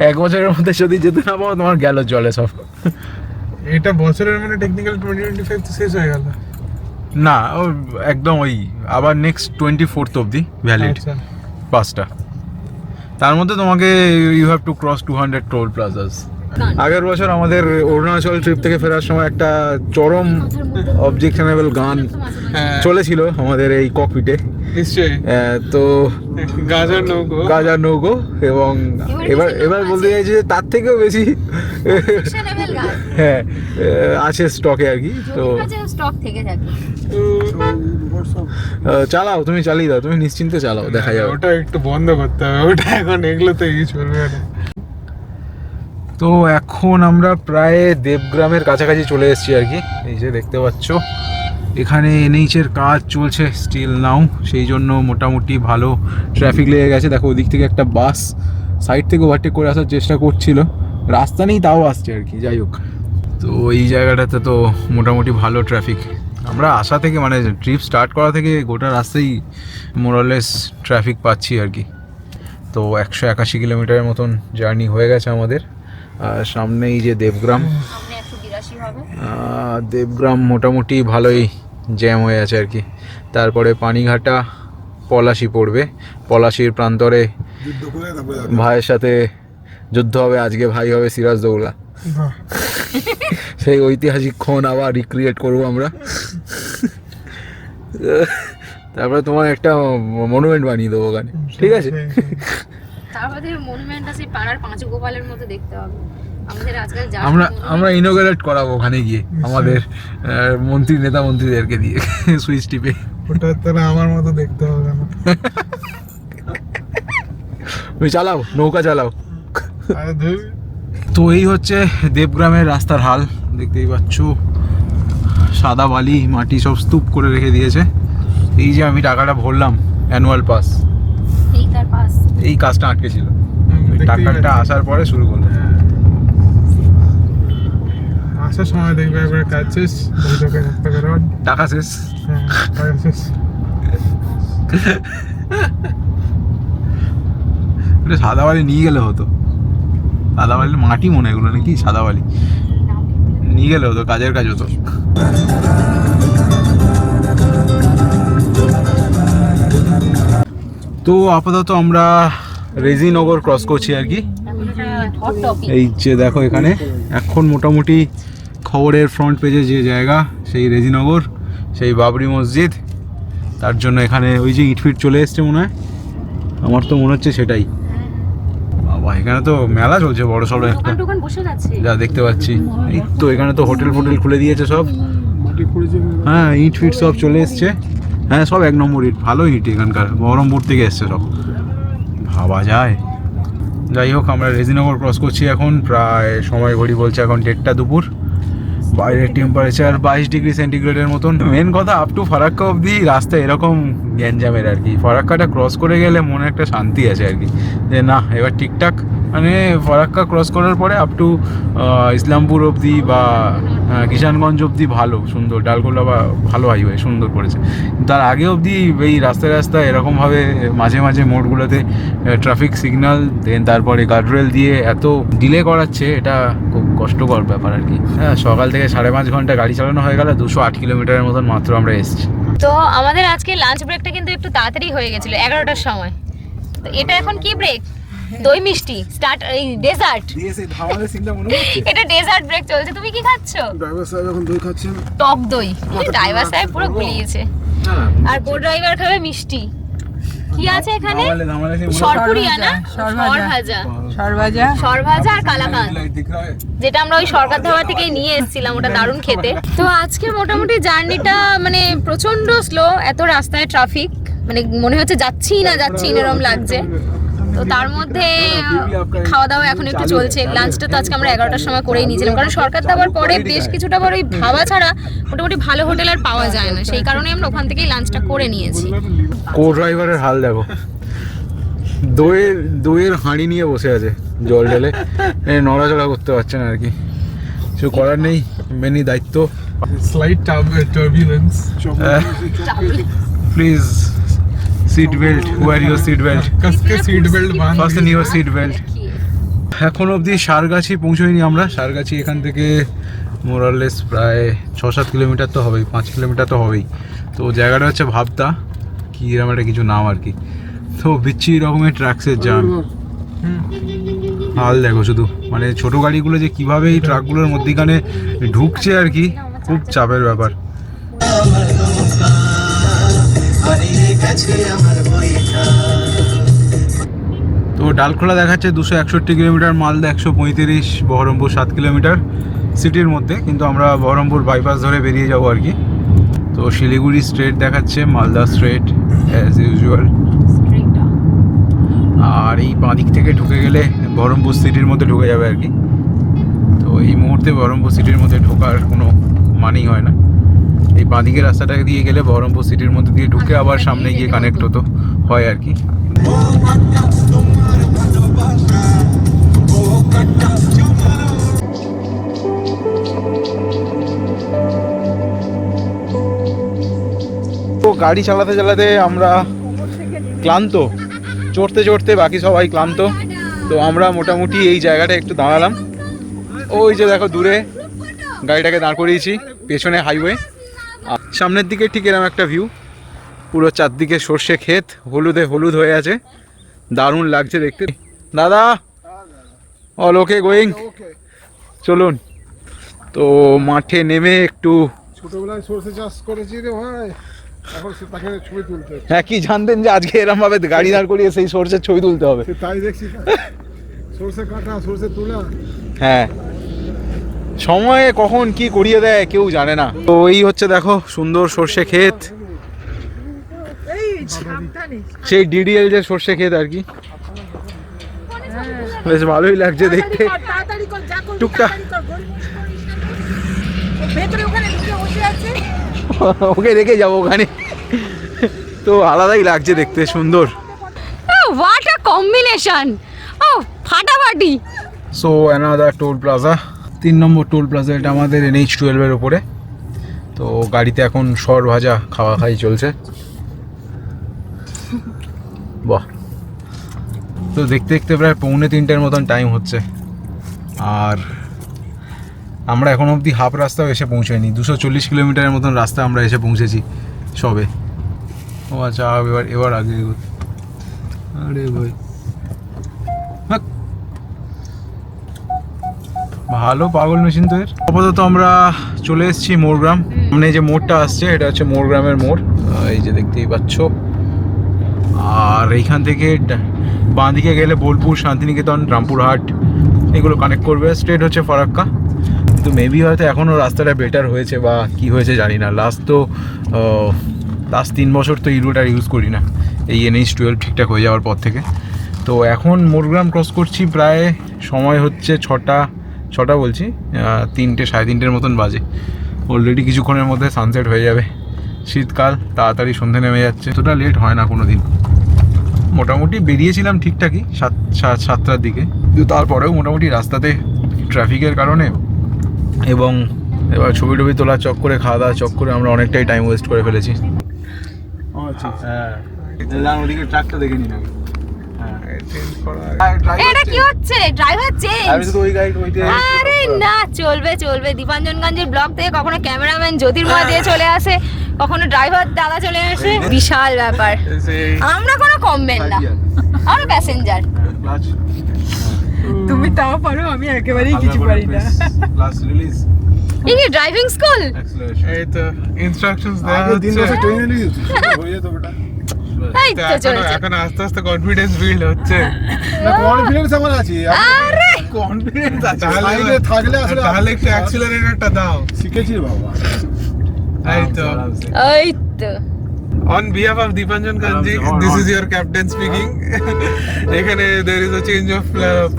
1 বছরের মধ্যে যদি যেতে না পারো, তোমার গেল জলে সব। এটা বছরের মানে টেকনিক্যাল 2025 তো শেষ হয়ে গেল না, ও একদম ওই আবার নেক্সট 24th অবধি ভ্যালিড পাসটা। তার মধ্যে তোমাকে you have to cross 200 toll plazas. আগের বছর আমাদের অরুণাচল ট্রিপ থেকে ফেরার সময় একটা চরম অবজেকশনেবল গান চলেছিল আমাদের এই ককপিটে। নিশ্চয়ই। তো গাজার নৌকো, এবং এবার বলতে চাইছি যে তার থেকেও বেশি হ্যাঁ আছে স্টকে আর কি। তো স্টক থেকে থাকে। চালাও, তুমি চালিয়ে দাও, তুমি নিশ্চিন্তে চালাও, দেখা যাবে। ওটা একটু বন্ধ করতে হবে, ওটা এখন এগুলোতে ইউজ করবে না। তো এখন আমরা প্রায় দেবগ্রামের কাছাকাছি চলে এসেছি আর কি। এই যে দেখতে পাচ্ছ এখানে এনএইচের কাজ চলছে স্টিল নাও, সেই জন্য মোটামুটি ভালো ট্রাফিক লেগে গেছে। দেখো ওদিক থেকে একটা বাস সাইড থেকে ওভারটেক করে আসার চেষ্টা করছিল, রাস্তা নেই তাও আসছে আর কি। যাই হোক, তো এই জায়গাটাতে তো মোটামুটি ভালো ট্রাফিক। আমরা আসা থেকে মানে ট্রিপ স্টার্ট করা থেকে গোটা রাস্তায় মোরালেস ট্রাফিক পাচ্ছি আর কি। তো 181 কিলোমিটারের মতন জার্নি হয়ে গেছে আমাদের। আর সামনেই যে দেবগ্রাম, দেবগ্রাম মোটামুটি ভালোই জ্যাম হয়ে আছে আর কি। তারপরে পানিঘাটা, পলাশি পড়বে। পলাশির প্রান্তরে ভাইয়ের সাথে যুদ্ধ হবে আজকে, ভাই হবে সিরাজদৌল্লা। সেই ঐতিহাসিক ক্ষণ আবার রিক্রিয়েট করবো আমরা। তারপরে তোমার একটা মনুমেন্ট বানিয়ে দেবো ওখানে, ঠিক আছে? তারপরে মনুমেন্ট আছে পাড়ার পাঁচগোপালের মতো দেখতে হবে আমাদের আজকাল। আমরা ইনোগ্রেট করাবো ওখানে গিয়ে আমাদের মন্ত্রী নেতা মন্ত্রীদেরকে দিয়ে সুইচ টিপে। ওটা তাহলে আমার মতো দেখতে হবে না। তুমি চালাও, নৌকা চালাও। আরে ধুর। তো এই হচ্ছে দেবগ্রামের রাস্তার হাল, দেখতেই পাচ্ছ। সাদা বালি মাটি সব স্তূপ করে রেখে দিয়েছে। এই যে আমি টাকাটা ভরলাম অ্যানুয়াল পাস, এই তার পাস, এই কাজটা আটকে ছিল। টাকাটা আসার পরে শুরু করলাম। আসার সময় দেখবে একবার কাজ শেষ, টাকা শেষ। টাকা শেষ। সাদা বালি নিয়ে গেলে হতো, সাদা বালি মাটি মনে এগুলো নাকি, সাদা বালি নিয়ে গেলে হতো, কাজের কাজ হতো। তো আপাতত আমরা রেজিনগর ক্রস করছি আর কি। এই যে দেখো এখানে এখন মোটামুটি খবরের ফ্রন্ট পেজে যে জায়গা, সেই রেজিনগর, সেই বাবরি মসজিদ। তার জন্য এখানে ওই যে ইটফিট চলে এসছে মনে হয়, আমার তো মনে হচ্ছে সেটাই। বাবা এখানে তো মেলা চলছে বড় সড়ো একটা, যা দেখতে পাচ্ছি। এই তো এখানে তো হোটেল ফোটেল খুলে দিয়েছে সব। হ্যাঁ, ইট ফিট সব চলে এসছে। হ্যাঁ, সব 1 নম্বর ইট, ভালো ইট এখানকার, বহরমপুর থেকে এসছে সব, ভাবা যায়। যাই হোক, আমরা রেজিনগর ক্রস করছি এখন। প্রায় সময় ঘড়ি বলছে এখন 1টা দুপুর। বাইরের টেম্পারেচার 22 ডিগ্রি সেন্টিগ্রেডের মতন। মেন কথা, আপ টু ফারাক্কা অবধি রাস্তা এরকম গ্যাঞ্জামের আর কি। ফারাক্কাটা ক্রস করে গেলে মনে একটা শান্তি আছে আর কি, যে না এবার ঠিকঠাক। মানে ফারাক্কা ক্রস করার পরে আপ টু ইসলামপুর অবধি বা কিষানগঞ্জ অবধি ভালো সুন্দর, ডালগোলা বা ভালো হাইওয়ে সুন্দর করেছে। তার আগে অবধি এই রাস্তায় রাস্তায় এরকমভাবে মাঝে মাঝে মোড়গুলোতে ট্রাফিক সিগন্যাল, দেন তারপরে গার্ডরেল দিয়ে এত ডিলে করাচ্ছে, এটা খুব কষ্টকর ব্যাপার আর কি। হ্যাঁ, সকাল থেকে 5.5 ঘন্টা গাড়ি চালানো হয়ে গেল, 208 কিলোমিটারের মতন মাত্র আমরা এসেছি। তো আমাদের আজকে লাঞ্চ ব্রেকটা কিন্তু একটু তাড়াতাড়ি হয়ে গেছিল, 11টার সময়। তো এটা এখন কি ব্রেক? দই মিষ্টি স্টার্ট, এই ডেজার্ট, এটা ডেজার্ট ব্রেক চলছে। তুমি কি খাচ্ছ? ড্রাইভার সাহেব এখন দই খাচ্ছেন, টক দই। ড্রাইভার সাহেব পুরো গুলিয়েছে। আর কো ড্রাইভার খাবে মিষ্টি। কি আছে এখানে? সরপুরিয়া না, সরভাজা আর কালাকাঁদ, যেটা আমরা ওই সরকার ধাবা থেকে নিয়ে এসেছিলাম, ওটা দারুণ খেতে। তো আজকে মোটামুটি জার্নিটা মানে প্রচন্ড স্লো, এত রাস্তায় ট্রাফিক, মানে মনে হচ্ছে যাচ্ছি না এরকম লাগছে। তো তার মধ্যে খাওয়া দাওয়া এখন একটু চলছে। লাঞ্চটা তো আজকে আমরা 11টার সময় করেই নিয়েছিলাম, কারণ সরকার ধাবার পরে বেশ কিছুটা বার ওই ধাবা ছাড়া মোটামুটি ভালো হোটেল আর পাওয়া যায় না, সেই কারণে আমরা ওখান থেকেই লাঞ্চটা করে নিয়েছি। কো ড্রাইভারের হাল দেখো, দইয়ের হাঁড়ি নিয়ে বসে আছে, জল ঢেলে নড়াচড়া করতে পারছে না আর কি। কিছু করার নেই, মেনি দায়িত্ব। Slight turbulence. Please seat belt, wear your seat belt, কাসকে সিট বেল্ট বাঁধ, ফাস্টেন ইউর সিট বেল্ট। এখন অবধি সারগাছি পৌঁছইনি আমরা। সারগাছি এখান থেকে মোরালেস প্রায় 6-7 কিলোমিটার তো হবেই, 5 কিলোমিটার তো হবেই। তো জায়গাটা হচ্ছে ভাবতা, কি এরকম একটা কিছু নাম আর কি। তো বিচ্ছিরি রকমের ট্রাক্সের জাম, হাল দেখো শুধু। মানে ছোট গাড়িগুলো যে কিভাবে এই ট্রাকগুলোর মধ্যেখানে ঢুকছে আর কি, খুব চাপের ব্যাপার। তো ডালখোলা দেখাচ্ছে 261 কিলোমিটার, মালদা 135, বহরমপুর 7 কিলোমিটার সিটির মধ্যে, কিন্তু আমরা বহরমপুর বাইপাস ধরে বেরিয়ে যাবো আর কি। তো শিলিগুড়ি স্ট্রেট দেখাচ্ছে, মালদা স্ট্রেট অ্যাজ ইউজুয়াল। আর এই বাঁ দিক থেকে ঢুকে গেলে বহরমপুর সিটির মধ্যে ঢুকে যাবে আর কি। তো এই মুহূর্তে বহরমপুর সিটির মধ্যে ঢোকার কোনো মানেই হয় না, এই বাঁদিকের রাস্তাটা দিয়ে গেলে বহরমপুর সিটির মধ্যে দিয়ে ঢুকে আবার সামনে গিয়ে কানেক্ট হতো হয় আর কি। তো গাড়ি চালাতে চালাতে আমরা ক্লান্ত, চড়তে চড়তে বাকি সবাই ক্লান্ত। তো আমরা মোটামুটি এই জায়গাটা একটু দাঁড়ালাম। ওই যে দেখো দূরে গাড়িটাকে দাঁড় করিয়েছি, পেছনে হাইওয়ে, সামনের দিকে ঠিক এরকম একটা ভিউ, পুরো চারদিকে সর্ষে ক্ষেত, হলুদে হলুদ হয়ে আছে, দারুণ লাগছে দেখতে। দাদা অল ওকে গোয়িং, চলুন। তো মাঠে নেমে একটু ছোটবেলায় সরষে চাষ করেছি রে ভাই, এখন সে তাকে ছবি তুলতে হচ্ছে। হ্যাঁ, কি জানতেন যে আজকে এরকম ভাবে গাড়ি দাঁড় করিয়ে সেই সর্ষের ছবি তুলতে হবে? সে তাই দেখছি, সরষে কাটা সরষে তোলা। হ্যাঁ, সময়ে কখন কি করিয়ে দেয় কেউ জানে না। তো এই হচ্ছে দেখো সুন্দর সর্ষে ক্ষেত, সেই ডিডিএল যে সর্ষে ক্ষেত আর কি। বেশ ভালোই লাগছে দেখতে। টুকটাক ওকে রেখে যাবো ওখানে। তো আলাদাই লাগছে দেখতে, সুন্দর। হোয়াট আ কম্বিনেশন, ও ফাটাফাটি। সো অ্যানাদার টোল প্লাজা, 3 নম্বর টোল প্লাজা এটা আমাদের NH12 এর উপরে। তো গাড়িতে এখন সর ভাজা খাওয়া খাই চলছে। বাহ, তো দেখতে দেখতে প্রায় 2:45 মতন টাইম হচ্ছে, আর আমরা এখন অবধি হাফ রাস্তাও এসে পৌঁছাইনি। 240 কিলোমিটারের মতন রাস্তা আমরা এসে পৌঁছেছি সবে। ও আচ্ছা, এবার আগে আরে ভাই ভালো পাগল মেশিন তো এর। আপাতত আমরা চলে এসেছি মোরগ্রাম। সামনে যে মোড়টা আসছে এটা হচ্ছে মোরগ্রামের মোড়, এই যে দেখতেই পাচ্ছ। আর এইখান থেকে বাঁদিকে গেলে বোলপুর, শান্তিনিকেতন, রামপুরহাট এগুলো কানেক্ট করবে, স্ট্রেট হচ্ছে ফারাক্কা। কিন্তু মেবি হয়তো এখনও রাস্তাটা বেটার হয়েছে বা কি হয়েছে জানি না। লাস্ট 3 বছর তো এই রুট আর ইউজ করি না, এই NH12 ঠিকঠাক হয়ে যাওয়ার পর থেকে। তো এখন মোরগ্রাম ক্রস করছি, প্রায় সময় হচ্ছে 6টা বলছি, 3টে 3:30 মতন বাজে। অলরেডি কিছুক্ষণের মধ্যে সানসেট হয়ে যাবে। শীতকাল, তাড়াতাড়ি সন্ধে নেমে যাচ্ছে, এতটা লেট হয় না কোনো দিন। মোটামুটি বেরিয়েছিলাম ঠিকঠাকই 7টার দিকে, কিন্তু তারপরেও মোটামুটি রাস্তাতে ট্রাফিকের কারণে এবং এবার ছবি টবি তোলার চক্করে, খাওয়া দাওয়া চক্করে আমরা অনেকটাই টাইম ওয়েস্ট করে ফেলেছি। আচ্ছা, হ্যাঁ, ওদিকে ট্রাকটা দেখে নিন আগে। এটা কি হচ্ছে? Driver change? আরে না, চলবে চলবে। দীপাঞ্জনগঞ্জের ব্লক থেকে কখনো ক্যামেরাম্যান জ্যোতির্ময় দিয়ে চলে আসে, কখনো ড্রাইভার দাদা চলে আসে, বিশাল ব্যাপার। আমরা কোনো কমবেন না, আমরা প্যাসেঞ্জার। তুমি তাও পারো, আমি একেবারেই কিছু পারি না। এই কি ড্রাইভিং স্কুল? এই তো ইনস্ট্রাকশনস দেওয়া আগে 3 বছর হচ্ছে। ট্রেনিং নিয়েছি, হয়ে যেত বেটা। এই তো চলছে। এখন আস্তে আস্তে কনফিডেন্স বিল্ড হচ্ছে। না, কনফিডেন্স আমার আছে। আরে কনফিডেন্স আছে সাইডে থাকলে আসলে তাহলে একটু অ্যাক্সিলারেটরটা দাও। শিখেছি বাবা। এই তো এই তো on behalf of Deepanjan Kanji, this is your captain speaking. এখানে there is a change of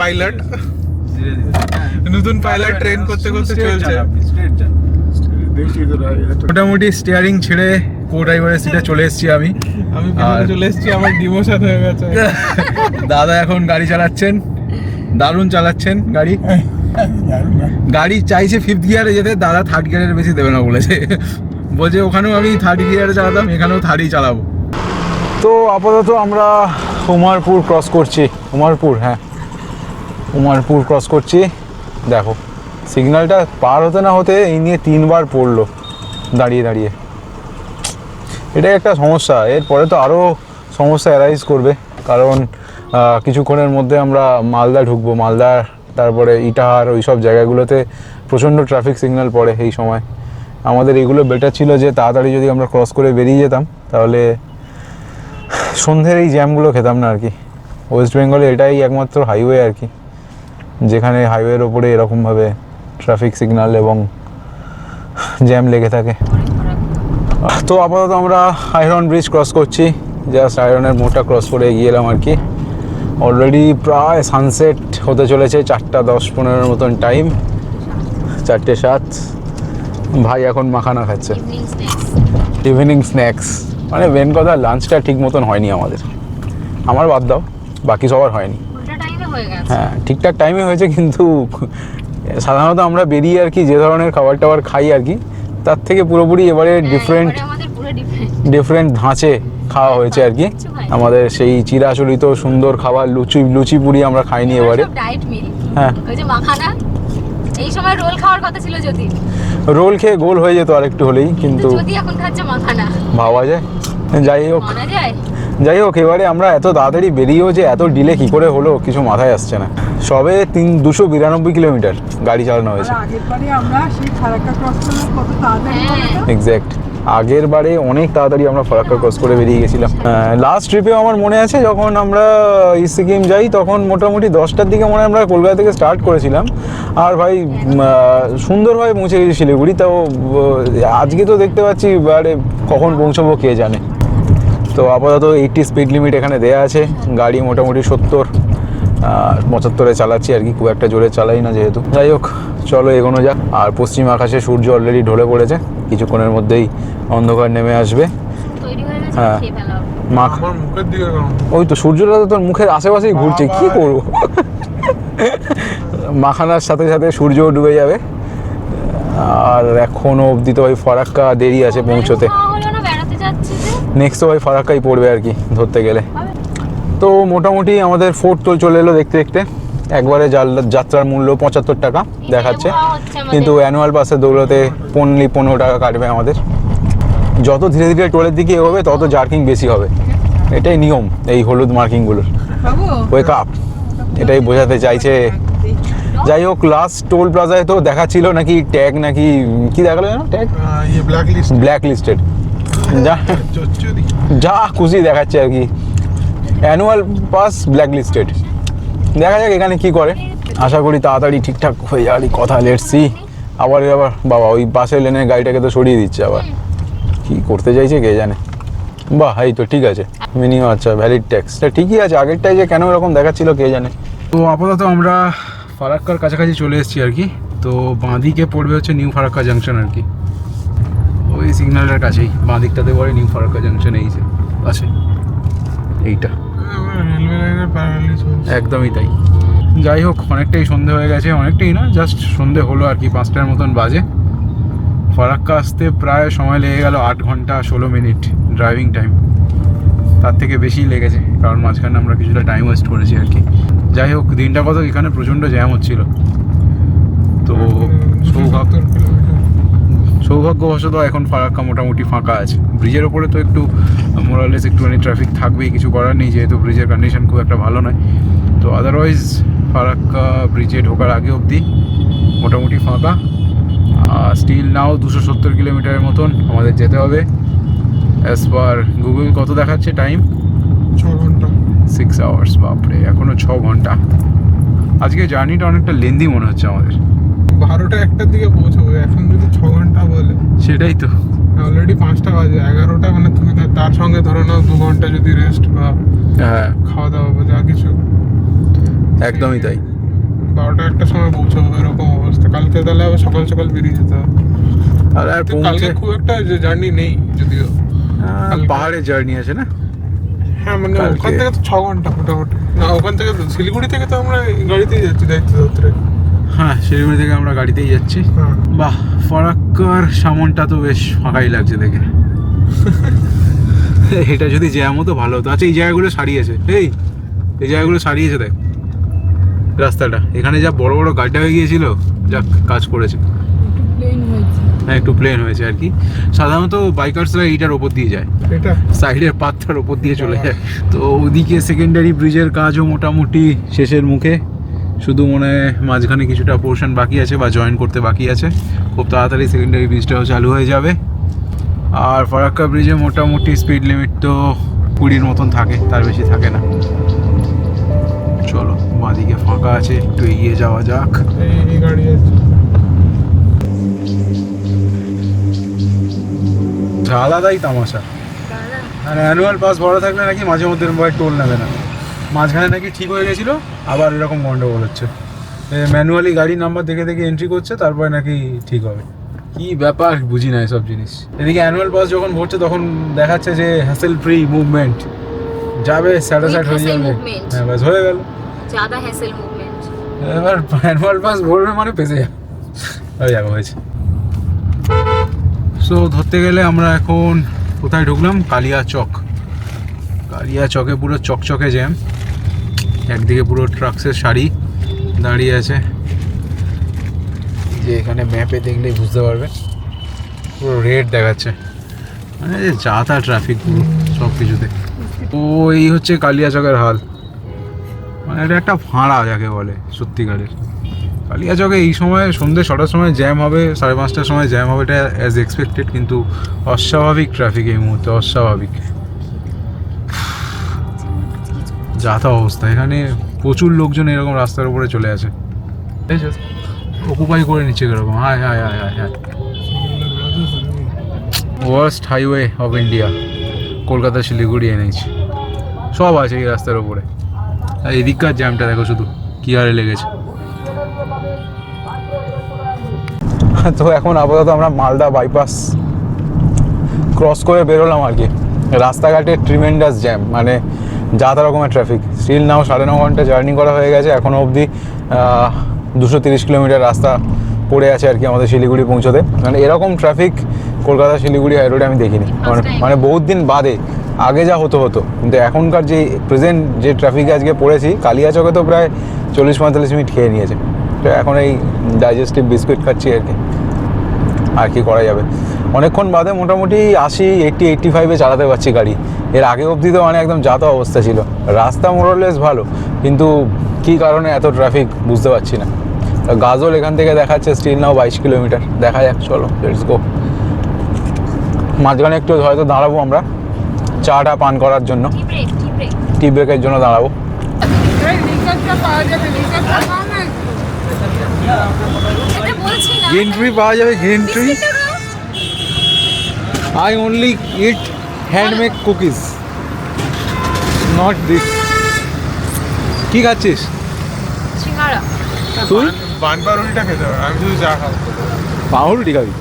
pilot. নতুন পাইলট ট্রেন করতে করতে চলছে। দেখছি তো মোটামুটি স্টিয়ারিং ছেড়ে কো ড্রাইভারের সিটে চলে এসেছি আমি। পিছনে চলে এসেছি, আমার ডিমোশন হয়ে গেছে। দাদা এখন গাড়ি চালাচ্ছেন, দারুণ চালাচ্ছেন গাড়ি। গাড়ি চাইছে 5th গিয়ারে যেতে, দাদা 3rd গিয়ারের বেশি দেবে না বলেছে। বলছে ওখানেও আমি 3rd গিয়ারে চালাতাম, এখানেও 3rd চালাবো। তো আপাতত আমরা উমারপুর ক্রস করছি। উমারপুর ক্রস করছি। দেখো সিগন্যালটা পার হতে না হতে এই নিয়ে 3 বার পড়লো দাঁড়িয়ে দাঁড়িয়ে। এটাই একটা সমস্যা, এরপরে তো আরও সমস্যা অ্যারাইজ করবে, কারণ কিছুক্ষণের মধ্যে আমরা মালদা ঢুকবো। মালদা, তারপরে ইটাহার, ওই সব জায়গাগুলোতে প্রচণ্ড ট্রাফিক সিগন্যাল পড়ে এই সময়। আমাদের এগুলো বেটার ছিল যে তাড়াতাড়ি যদি আমরা ক্রস করে বেরিয়ে যেতাম, তাহলে সন্ধ্যের এই জ্যামগুলো খেতাম না আর কি। ওয়েস্ট বেঙ্গলে এটাই একমাত্র হাইওয়ে আর কি, যেখানে হাইওয়ের ওপরে এরকমভাবে ট্রাফিক সিগন্যাল এবং জ্যাম লেগে থাকে। তো আপাতত আমরা আয়রন ব্রিজ ক্রস করছি, জাস্ট আয়রনের মোড়টা ক্রস করে এগিয়ে এলাম আর কি। অলরেডি প্রায় সানসেট হতে চলেছে, 4:10-15 মতন টাইম, 4:07। ভাই এখন মাখানা খাচ্ছে ইভিনিং স্ন্যাক্স। ইভিনিং স্ন্যাক্স, মানে মেন কথা লাঞ্চটা ঠিক মতন হয়নি আমাদের। আমার বাদ দাও, বাকি সবার হয়নি। উল্টা টাইমে হয়ে গেছে। হ্যাঁ ঠিকঠাক টাইমে হয়েছে, কিন্তু সাধারণত আমরা বেরিয়ে আর কি যে ধরনের খাবার টাবার খাই আর কি, তার থেকে পুরোপুরি এবারে ডিফারেন্ট আমাদের পুরো ডিফারেন্ট। ডিফারেন্ট ধাঁচে খাওয়া হয়েছে আর কি। আমাদের সেই চিরাচরিত সুন্দর খাবার লুচি পুরি আমরা খাইনি এবারে। ডায়েট মিল। হ্যাঁ ওই যে মাখানা, এই সময় রোল খাওয়ার কথা ছিল যদি, রোল খেয়ে গোল হয়ে যেত আর একটু হলেই, কিন্তু যদি এখন খাচ্ছে মাখানা। ভাবা যায়। যাই হোক মানা যায়। যাই হোক এবারে আমরা এত তাড়াতাড়ি বেরিয়েও যে এত ডিলে কি করে হলো কিছু মাথায় আসছে না। সবে 292 কিলোমিটার গাড়ি চালানো হয়েছে। আগের বারে আমরা সেই ফারাক্কা ক্রস করলাম কত তাড়াতাড়ি বলো তো? এক্স্যাক্ট, আগের বারে অনেক তাড়াতাড়ি আমরা ফারাক্কা ক্রস করে বেরিয়ে গেছিলাম। লাস্ট ট্রিপেও আমার মনে আছে যখন আমরা সিকিম যাই তখন মোটামুটি 10টার দিকে মনে হয় আমরা কলকাতা থেকে স্টার্ট করেছিলাম, আর ভাই সুন্দরভাবে পৌঁছে গেছি শিলিগুড়ি। তাও আজকে তো দেখতে পাচ্ছি আরে কখন পৌঁছাবো কে জানে। তো আপাতত 80 স্পিড লিমিট এখানে দেয়া আছে, গাড়ি মোটামুটি 70 75-এ চালাচ্ছি আর কি, খুব একটা জোরে চালাই না যেহেতু। যাই হোক চলো এগোনো যাক। আর পশ্চিম আকাশে সূর্য অলরেডি ঢলে পড়েছে, কিছুক্ষণের মধ্যেই অন্ধকার নেমে আসবে। তৈরি হয়ে গেছে, হ্যাঁ। খেয়ে ফেলা হবে। আমার মুখের দিকে কেমন? ওই তো সূর্যটা তো তোর মুখের আশেপাশেই ঘুরছে, কি করবো। মাখানার সাথে সাথে সূর্যও ডুবে যাবে। আর এখনো অবধি তো ওই ফারাক্কা দেরি আছে পৌঁছতে। খাওয়া হলো না, বেড়াতে যাচ্ছি যে। নেক্সট তো ওই ফারাক্কাই পড়বে আর কি ধরতে গেলে। তো মোটামুটি আমাদের ফোর্ট তো চলে এলো দেখতে দেখতে। একবারে যাত্রার মূল্য 75 টাকা দেখাচ্ছে, কিন্তু অ্যানুয়াল পাসের দৌলতে 15 টাকা কাটবে আমাদের। যত ধীরে ধীরে টোলের দিকে এগোবে তত জার্কিং বেশি হবে, এটাই নিয়ম এই হলুদ মার্কিংগুলোর। বাবু ওয়েক আপ, এটাই বোঝাতে চাইছে। যাই হোক লাস্ট টোল প্লাজায় তো দেখাচ্ছিল নাকি ট্যাগ, নাকি কি দেখালো না ট্যাগ, ইয়ে ব্ল্যাক লিস্ট। ব্ল্যাক লিস্টেড, যা খুশি দেখাচ্ছে আর কি। অ্যানুয়াল পাস ব্ল্যাক লিস্টেড, দেখা যাক এখানে কি করে। আশা করি তাড়াতাড়ি ঠিকঠাক হয়ে যাওয়ারই কথা। Let's see. আবার বাবা ওই পাশের লেনের গাড়িটাকে তো সরিয়ে দিচ্ছে, আবার কি করতে চাইছে কে জানে। বাহ এই তো ঠিক আছে, মিনিমাম আচ্ছা ভ্যালিড ট্যাক্স ঠিকই আছে, আগেরটাই যে কেন এরকম দেখাচ্ছিল কে জানে। তো আপাতত আমরা ফারাক্কার কাছাকাছি চলে এসেছি আর কি। তো বাঁদিকে পড়বে হচ্ছে নিউ ফারাক্কা জাংশন আর কি, ওই সিগন্যালটার কাছেই বাঁদিকটাতে পড়ে নিউ ফারাক্কা জাংশন। এই যে আছে এইটা, রেলওয়ে লাইনের প্যারালালি চলছে। একদমই তাই। যাই হোক অনেকটাই সন্ধে হয়ে গেছে, অনেকটাই না জাস্ট সন্ধে হলো আর কি, 5টার মতন বাজে। ফারাক্কা আসতে প্রায় সময় লেগে গেল 8 ঘন্টা 16 মিনিট ড্রাইভিং টাইম, তার থেকে বেশিই লেগেছে কারণ মাঝখানে আমরা কিছুটা টাইম ওয়েস্ট করেছি আর কি। যাই হোক দিনটা কত এখানে প্রচণ্ড জ্যাম হচ্ছিল। তো 270 কিলোমিটার। সৌভাগ্যবশত এখন ফারাক্কা মোটামুটি ফাঁকা আছে। ব্রিজের ওপরে তো একটু মোরালেস একটুখানি ট্রাফিক থাকবেই, কিছু করার নেই যেহেতু ব্রিজের কন্ডিশন খুব একটা ভালো নয়। তো আদারওয়াইজ ফারাক্কা ব্রিজে ঢোকার আগে অবধি মোটামুটি ফাঁকা। স্টিল নাও 270 কিলোমিটারের মতন আমাদের যেতে হবে। অ্যাজ পার গুগল কত দেখাচ্ছে টাইম? 6 ঘন্টা। 6 আওয়ার্স, বাপরে এখনও 6 ঘন্টা। আজকে জার্নিটা অনেকটা লেন্দি মনে হচ্ছে আমাদের। 12টা 1টার দিকে পৌঁছাবো, এখন যদি 6 ঘন্টা বলে। সেটাই তো, অলরেডি 5টা বাজে, 11টা মানে তুমি তার সঙ্গে ধরে নাও 2 ঘন্টা যদি রেস্ট বা হ্যাঁ খাওয়া দাওয়া বা যা কিছু। একদমই তাই। 12টা 1টার সময় পৌঁছাবো এরকম অবস্থা। কালকে তাহলে আবার সকাল সকাল বেরিয়ে যেতে হবে। আর আর তো কালকে খুব একটা জার্নি নেই যদিও। পাহাড়ের জার্নি আছে না? হ্যাঁ মানে কালকে- ওখান থেকে তো 6 ঘন্টা মোটামুটি। না ওখান থেকে তো শিলিগুড়ি থেকে তো আমরা গাড়িতেই যাচ্ছি দায়িত্ব ধরতে। হ্যাঁ শিলিগুড়ি থেকে আমরা গাড়িতেই যাচ্ছি। হ্যাঁ বাহ ফারাক্কার সামনটা তো বেশ ফাঁকাই লাগছে দেখে। এটা যদি জ্যাম হতো ভালো হতো। আচ্ছা এই জায়গাগুলো সারিয়েছে, এই জায়গাগুলো সারিয়েছে দেখ রাস্তাটা। এখানে যা বড় বড় গাড্ডা হয়ে গিয়েছিল, যা কাজ করেছে। প্লেন হয়েছে। হ্যাঁ একটু প্লেন হয়েছে আর কি। সাধারণত বাইকার্সরা এইটার ওপর দিয়ে যায়, এটা সাইডের পাথটার ওপর দিয়ে চলে যায়। তো ওদিকে সেকেন্ডারি ব্রিজের কাজও মোটামুটি শেষের মুখে, শুধু মনে হয় মাঝখানে কিছুটা পোর্শন বাকি আছে বা জয়েন করতে বাকি আছে। খুব তাড়াতাড়ি সেকেন্ডারি ব্রিজটাও চালু হয়ে যাবে। আর ফারাক্কা ব্রিজে মোটামুটি স্পিড লিমিট তো 20-র মতন থাকে, তার বেশি থাকে না। চলো বাঁদিকে ফাঁকা আছে, একটু এগিয়ে যাওয়া যাক। এই গাড়ি আছে। আলাদাই তামাশা। আর অ্যানুয়াল পাস বড় থাকলে নাকি মাঝে মধ্যে এরকম টোল নেবে না। মাঝখানে নাকি ঠিক হয়ে গেছিলো, আবার এরকম গন্ডগোল হচ্ছে। ম্যানুয়ালি গাড়ি নাম্বার দেখে দেখে এন্ট্রি করছে, তারপরে নাকি ঠিক হবে। কি ব্যাপার বুঝি না এসব জিনিস। এদিকে অ্যানুয়াল পাস যখন ভরছে তখন দেখাচ্ছে যে হ্যাসেল ফ্রি মুভমেন্ট, যাবে স্যাটিসফাইড হয়ে hassle যাবে, movement। হ্যাঁ ব্যাস হয়ে গেল। ज़्यादा हैसल मूवमेंट। এবার অ্যানুয়াল পাস ভরবে মানে পেছে যাবে, হয়ে যাবে, হয়েছে। সো ধরতে গেলে আমরা এখন কোথায় ঢুকলাম? কালিয়া চক। কালিয়া চকে পুরো চকচকে জ্যাম, একদিকে পুরো ট্রাক্সের সারি দাঁড়িয়ে আছে, যে এখানে ম্যাপে দেখলেই বুঝতে পারবে পুরো রেড দেখাচ্ছে, মানে যা তা ট্রাফিক পুরো সব কিছুতে। তো এই হচ্ছে কালিয়া চকের হাল, মানে এটা একটা ভাঁড়া যাকে বলে সত্যিকারের। কালিয়া চকে এই সময় সন্ধ্যে 6টার সময় জ্যাম হবে, 5:30টার সময় জ্যাম হবে, এটা অ্যাজ এক্সপেক্টেড, কিন্তু অস্বাভাবিক ট্রাফিক এই মুহূর্তে, অস্বাভাবিক যা তা অবস্থা। এখানে প্রচুর লোকজন এরকম রাস্তার উপরে চলে আসে, অকুপাই করে নিচ্ছে এরকম। হায় হায় হায় হায় হায়, worst highway of India, Kolkata Siliguri NH সব আছে এই রাস্তার উপরে। আর এদিককার জ্যামটা দেখো শুধু কী হারে লেগেছে। তো এখন আপাতত আমরা মালদা বাইপাস ক্রস করে বেরোলাম আর কি। রাস্তাঘাটে ট্রিমেন্ডাস জ্যাম, মানে যা তা রকমের ট্রাফিক। স্টিল নাও 9.5 ঘন্টা জার্নি করা হয়ে গেছে, এখনও অবধি 230 কিলোমিটার রাস্তা পড়ে আছে আর কি আমাদের শিলিগুড়ি পৌঁছতে। মানে এরকম ট্রাফিক কলকাতা শিলিগুড়ি হাই রোডে আমি দেখিনি, মানে বহুত দিন বাদে। আগে যা হতো, কিন্তু এখনকার যে প্রেজেন্ট যে ট্রাফিকে আজকে পড়েছি, কালিয়া চকে তো প্রায় 40-45 মিনিট খেয়ে নিয়েছে। তো এখন এই ডাইজেস্টিভ বিস্কুট খাচ্ছি আর কি, আর কি করা যাবে। অনেকক্ষণ বাদে মোটামুটি 80-85-এ চালাতে পারছি গাড়ি। এর আগে অবধি তো মানে একদম যা তা অবস্থা ছিল। রাস্তা মোরলেস ভালো, কিন্তু কী কারণে এত ট্রাফিক বুঝতে পারছি না। গাজল এখান থেকে দেখাচ্ছে স্টিল নাও 22 কিলোমিটার, দেখা যাক, চলো লেটস গো। মাঝখানে একটু হয়তো দাঁড়াবো আমরা চাটা পান করার জন্য, টি ব্রেকের জন্য দাঁড়াবো। লিকারটা পাওয়া যাবে, লিকারটা পাওয়া না গ্রিন ট্রি পাওয়া যাবে, green tree. I only eat handmade cookies, not this. কি খাচ্ছিস সিঙ্গারা। তুই? বান পাউরুটিটা খেতে হবে, আমি শুধু চা খাবো। পাউরুটি খাবি?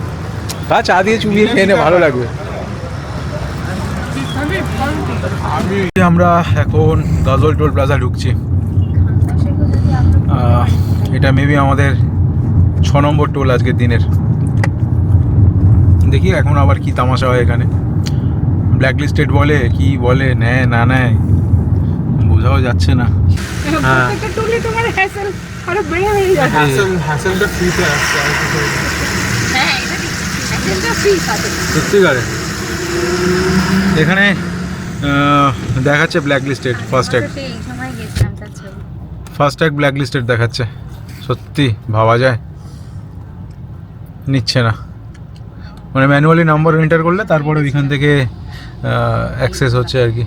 তা চা দিয়ে চুবিয়ে খেয়ে নে, ভালো লাগবে। আমরা এখন গাজল টোল প্লাজা ঢুকছি। এটা মেবি আমাদের 6 নম্বর টোল আজকের দিনের। দেখি এখন আবার কি তামাশা হয় এখানে, ব্ল্যাক লিস্টেড বলে কি বলে, নেয় না নেয় বোঝাও যাচ্ছে না। হ্যাঁ, প্রত্যেকটা টুলে তোমার হ্যাসেল আরো বেড়ে হয়ে যাবে। হ্যাসেলটা ফ্রিতে আসছে, আর কিছু না। হ্যাঁ, এটা হ্যাসেলটা ফ্রি থাকে। সত্যিকারে এখানে দেখাচ্ছে ব্ল্যাক লিস্টেড ফাস্ট্যাগ, সেই সময় গেছিলাম তার ছবি। ফাস্ট্যাগ ব্ল্যাক লিস্টেড দেখাচ্ছে। সত্যি ভাবা যায়, নিচ্ছে না, মানে ম্যানুয়ালি নাম্বার এন্টার করলে তারপরে ওইখান থেকে অ্যাক্সেস হচ্ছে আর কি।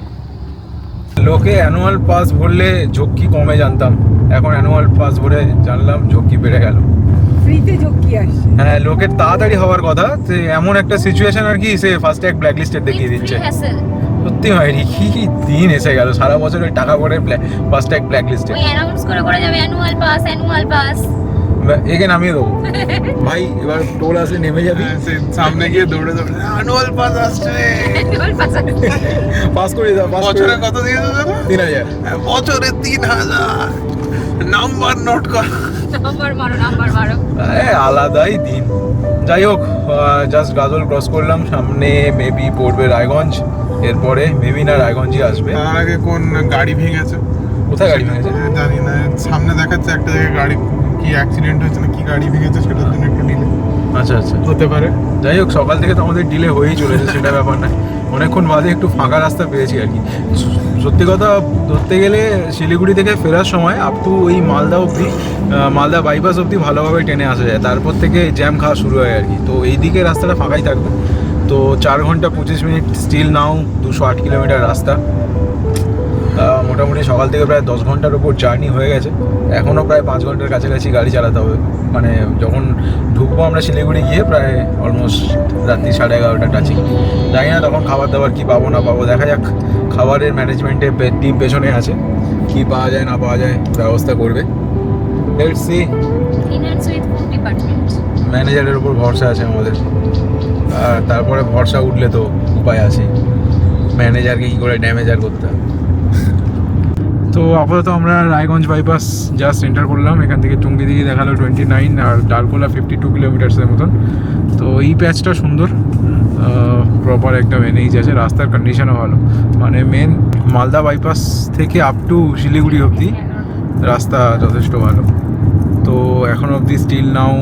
লোকে অ্যানুয়াল পাস ভরলে ঝক্কি কমে জানতাম, এখন অ্যানুয়াল পাস ভরে জানলাম ঝক্কি বেড়ে গেল। ফ্রিতে ঝক্কি আসছে। হ্যাঁ, লোকের তাড়াতাড়ি হওয়ার কথা, তো এমন একটা সিচুয়েশন আর কি, সে ফাস্ট্যাগ ব্ল্যাক লিস্টেড দেখিয়ে দিচ্ছে। সত্যি হয়নি, কি দিন এসে গেল, সারা বছর ওই টাকা করে ফাস্ট্যাগ ব্ল্যাক লিস্টেড। ওই অ্যানাউন্স করে যাবে অ্যানুয়াল পাস, অ্যানুয়াল পাস। একে নামিয়ে দেবো ভাই, এবার টোল আসলে নেমে যাবি, সামনে গিয়ে দৌড়ে দৌড়ে অ্যানুয়াল পাস আসছে, অ্যানুয়াল পাস। পাস করে দাও। বছরে কত দিয়ে দেবে? 3000। বছরে 3000 নাম্বার নোট কর। নাম্বার মারো। আলাদাই দিন। যাই হোক, জাস্ট গাজল ক্রস করলাম, সামনে মেবি পড়বে রায়গঞ্জ, এরপরে মেবি না রায়গঞ্জই আসবে। তার আগে কোন গাড়ি ভেঙেছে? কোথায় গাড়ি ভেঙেছে জানি না, সামনে দেখাচ্ছে একটা জায়গায় গাড়ি কি অ্যাক্সিডেন্ট হয়েছে না কি গাড়ি ভেঙেছে, সেটার জন্য একটু ডিলে আচ্ছা আচ্ছা হতে পারে। যাই হোক, সকাল থেকে তো আমাদের ডিলে হয়েই চলেছে, সেটা ব্যাপার না। অনেকক্ষণ বাদে একটু ফাঁকা রাস্তা পেয়েছি আর কি। সত্যি কথা ধরতে গেলে শিলিগুড়ি থেকে ফেরার সময় আপ টু ওই মালদা অবধি, মালদা বাইপাস অবধি ভালোভাবে ট্রেনে আসা যায়, তারপর থেকে জ্যাম খাওয়া শুরু হয় আর কি। তো এই দিকে রাস্তাটা ফাঁকাই থাকবে। তো 4 ঘন্টা 25 মিনিট স্টিল নাও 208 কিলোমিটার রাস্তা। মোটামুটি সকাল থেকে প্রায় 10 ঘন্টার ওপর জার্নি হয়ে গেছে, এখনও প্রায় 5 ঘন্টার কাছাকাছি গাড়ি চালাতে হবে। মানে যখন ঢুকবো আমরা শিলিগুড়ি গিয়ে প্রায় অলমোস্ট রাত্রি 11:30 টাচিং। জানি না তখন খাবার দাবার কী পাবো না পাবো, দেখা যাক। খাবারের ম্যানেজমেন্টে টিম পেছনে আছে, কী পাওয়া যায় না পাওয়া যায় ব্যবস্থা করবে। Let's see. Finance with food department. ম্যানেজারের উপর ভরসা আছে আমাদের, আর তারপরে ভরসা উঠলে তো উপায় আছে, ম্যানেজারকে কী করে ড্যামেজার করতে হবে। তো আপাতত আমরা রায়গঞ্জ বাইপাস জাস্ট এন্টার করলাম, এখান থেকে টুঙ্গি দিকে দেখালো 29 আর ডালকোলা 52 কিলোমিটার্সের মতন। তো এই প্যাচটা সুন্দর, প্রপার একটা মেনেজ আছে, রাস্তার কন্ডিশনও ভালো, মানে মেন মালদা বাইপাস থেকে আপ টু শিলিগুড়ি অবধি রাস্তা যথেষ্ট ভালো। তো এখন অবধি স্টিল নাও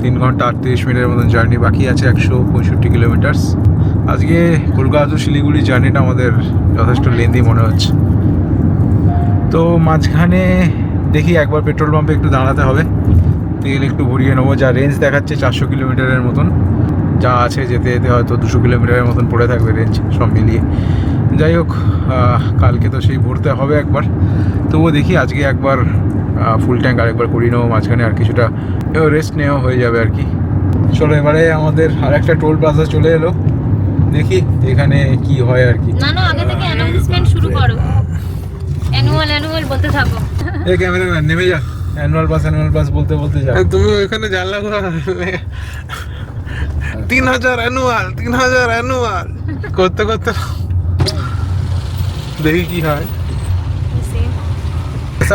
3 ঘন্টা 38 মিনিটের মতন জার্নি বাকি আছে, 165 কিলোমিটার্স। আজকে কলকাতা টু শিলিগুড়ি জার্নিটা আমাদের যথেষ্ট লেন্দি মনে হচ্ছে। তো মাঝখানে দেখি একবার পেট্রোল পাম্পে একটু দাঁড়াতে হবে, তেল একটু ভরিয়ে নেবো। যা রেঞ্জ দেখাচ্ছে 400 কিলোমিটারের মতন, যা আছে যেতে যেতে হয়তো 200 কিলোমিটারের মতন পড়ে থাকবে রেঞ্জ সব মিলিয়ে। যাই হোক, কালকে তো সেই ভরতে হবে একবার, তবুও দেখি আজকে একবার ফুল ট্যাঙ্ক আরেকবার করিয়ে নেবো, মাঝখানে আর কিছুটা রেস্ট নেওয়া হয়ে যাবে আর কি। চলো এবারে আমাদের আর একটা টোল প্লাজা চলে এলো, দেখি এখানে কি হয় আর কি। না আগে থেকে অ্যানাউন্সমেন্ট শুরু করো, অ্যানুয়াল বলতে থাকো। এই ক্যামেরাম্যান নেমে যা, অ্যানুয়াল পাস বলতে বলতে যা। তুমি ওখানে জানলা খোলা 3000 অ্যানুয়াল করতে করতে দেখি কি হয়।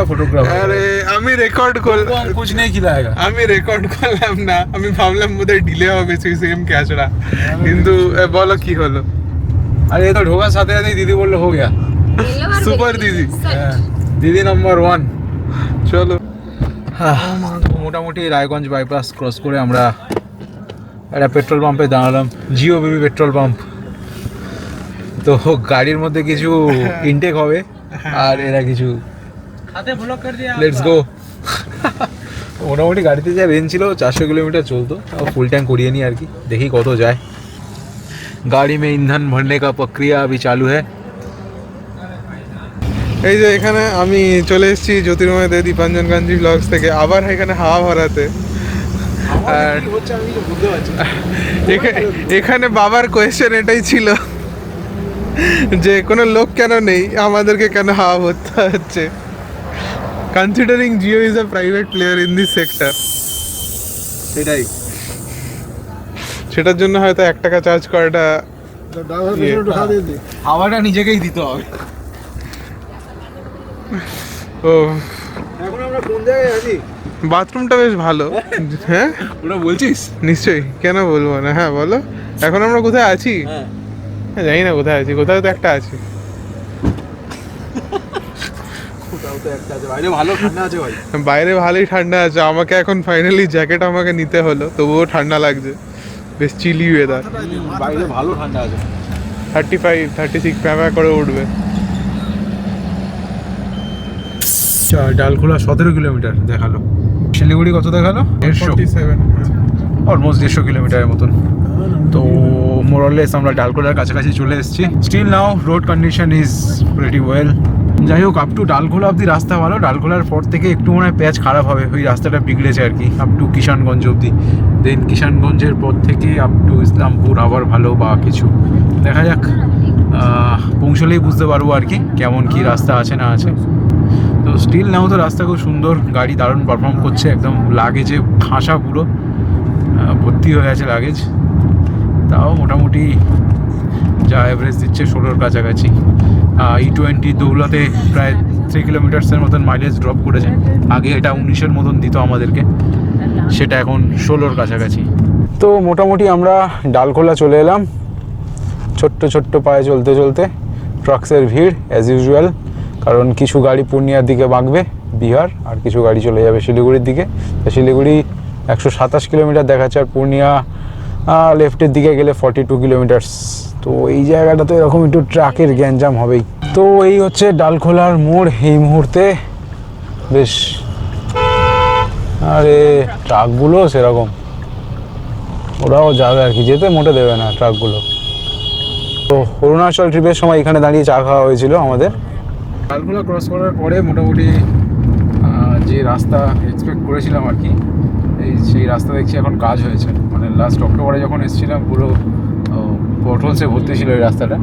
ফটোগ্রাফ আরে আমি রেকর্ড করলাম, কুছ নেই খিলায়েগা। আমি রেকর্ড করলাম না, আমি ভাবলাম বোধহয় ডিলে হবে সেই সেম ক্যাচড়া, কিন্তু বলো কি হলো। আরে এই তো ঢোকার সাথে সাথেই দিদি বললো হো গিয়া, সুপার দিদি, হ্যাঁ দিদি নাম্বার 1। চলো মোটামুটি রায়গঞ্জ বাইপাস ক্রস করে আমরা একটা পেট্রোল পাম্পে দাঁড়ালাম, জিও বেবি পেট্রোল পাম্প। তো গাড়ির মধ্যে কিছু ইনটেক হবে আর এরা কিছু লেটস গো। মোটামুটি গাড়িতে যা রেঞ্জ ছিল 400 কিলোমিটার চলতো, তাও ফুল ট্যাঙ্ক করিয়ে নিই আর কি, দেখি কত যায়। গাড়ি মে ইন্ধন ভরনে কা প্রক্রিয়া अभी চালু है। এই যে এখানে আমি চলে এসেছি জ্যোতির্ময় দে দীপাঞ্জন গান্ধী ব্লগস থেকে, আবার এখানে হাওয়া ভরাতে। আর এখানে বাবার কোয়েশ্চেন এটাই ছিল যে কোনো লোক কেন নেই, আমাদেরকে কেন হাওয়া ভরতে হচ্ছে, considering Jio is a private player in this sector. সেটাই, সেটার জন্য হয়তো 1 টাকা চার্জ করাটা ড্রাইভার পেছনে একটু হাত দিয়ে দে। হাওয়াটা নিজেকেই দিতে হবে। ও এখন আমরা কোন জায়গায় আছি? বাথরুমটা বেশ ভালো। হ্যাঁ ওটা বলছিস? নিশ্চয়ই, কেন বলবো না, হ্যাঁ বলো এখন আমরা কোথায় আছি। হ্যাঁ জানি না কোথায় আছি, কোথাও তো একটা আছি। কোথাও তো একটা আছে, বাইরে ভালো ঠান্ডা আছে ভাই। বাইরে ভালোই ঠান্ডা আছে, আমাকে এখন ফাইনালি জ্যাকেট আমাকে নিতে হলো, তবুও ঠান্ডা লাগছে, বেশ চিলি ওয়েদার। বাইরে ভালো ঠান্ডা আছে। 35 36 প্যাপা করে উঠবে। ডালখোলা 17 কিলোমিটার দেখালো, শিলিগুড়ি কত দেখালো? 47 অলমোস্ট 150 কিলোমিটারের মতন। তো মোরলেস আমরা ডালখোলার কাছাকাছি চলে এসেছি। Still now road condition is pretty well. যাই হোক, আপ টু ডালখোলা অবধি রাস্তা ভালো, ডালখোলার পর থেকে একটু মনে হয় প্যাচ খারাপ হবে, ওই রাস্তাটা বিগড়েছে আর কি, আপ টু কিষানগঞ্জ অবধি। দেন কিষানগঞ্জের পর থেকে আপ টু ইসলামপুর আবার ভালো বা কিছু, দেখা যাক পৌঁছলেই বুঝতে পারবো আর কি কেমন কি রাস্তা আছে না আছে। তো স্টিল নাও তো রাস্তা খুব সুন্দর, গাড়ি দারুণ পারফর্ম করছে, একদম লাগেজে ঠাসা, পুরো ভর্তি হয়ে আছে লাগেজ। তাও মোটামুটি যা অ্যাভারেজ দিচ্ছে 16-র কাছাকাছি। E20 দৌলতে প্রায় 3 কিলোমিটার্সের মতন মাইলেজ ড্রপ করেছে, আগে এটা 19-এর মতন দিত আমাদেরকে, সেটা এখন 16-র কাছাকাছি। তো মোটামুটি আমরা ডালখোলা চলে এলাম, ছোট্ট ছোট্ট পায়ে চলতে চলতে। ট্রাক্সের ভিড় অ্যাজ ইউজুয়াল, কারণ কিছু গাড়ি পূর্ণিয়ার দিকে বাঁকবে বিহার, আর কিছু গাড়ি চলে যাবে শিলিগুড়ির দিকে। তো শিলিগুড়ি 127 কিলোমিটার দেখাচ্ছে, আর পূর্ণিয়া লেফটের দিকে গেলে 42 কিলোমিটার্স। তো এই জায়গাটা তো এরকম একটু ট্রাকের গ্যাঞ্জাম হবেই। তো এই হচ্ছে ডালখোলার মোড় এই মুহূর্তে, বেশ। আরে ট্রাকগুলো সেরকম, ওরাও যাবে আর কি, যেতে মোটে দেবে না ট্রাকগুলো। তো অরুণাচল ট্রিপের সময় এখানে দাঁড়িয়ে চা খাওয়া হয়েছিল আমাদের। ডালখোলা ক্রস করার পরে মোটামুটি যে রাস্তা এক্সপেক্ট করেছিলাম আর কি, সেই রাস্তা দেখছি এখন কাজ হয়েছে। মানে লাস্ট অক্টোবরে যখন এসেছিলাম পুরো পটলসে ভর্তি ছিল এই রাস্তাটা,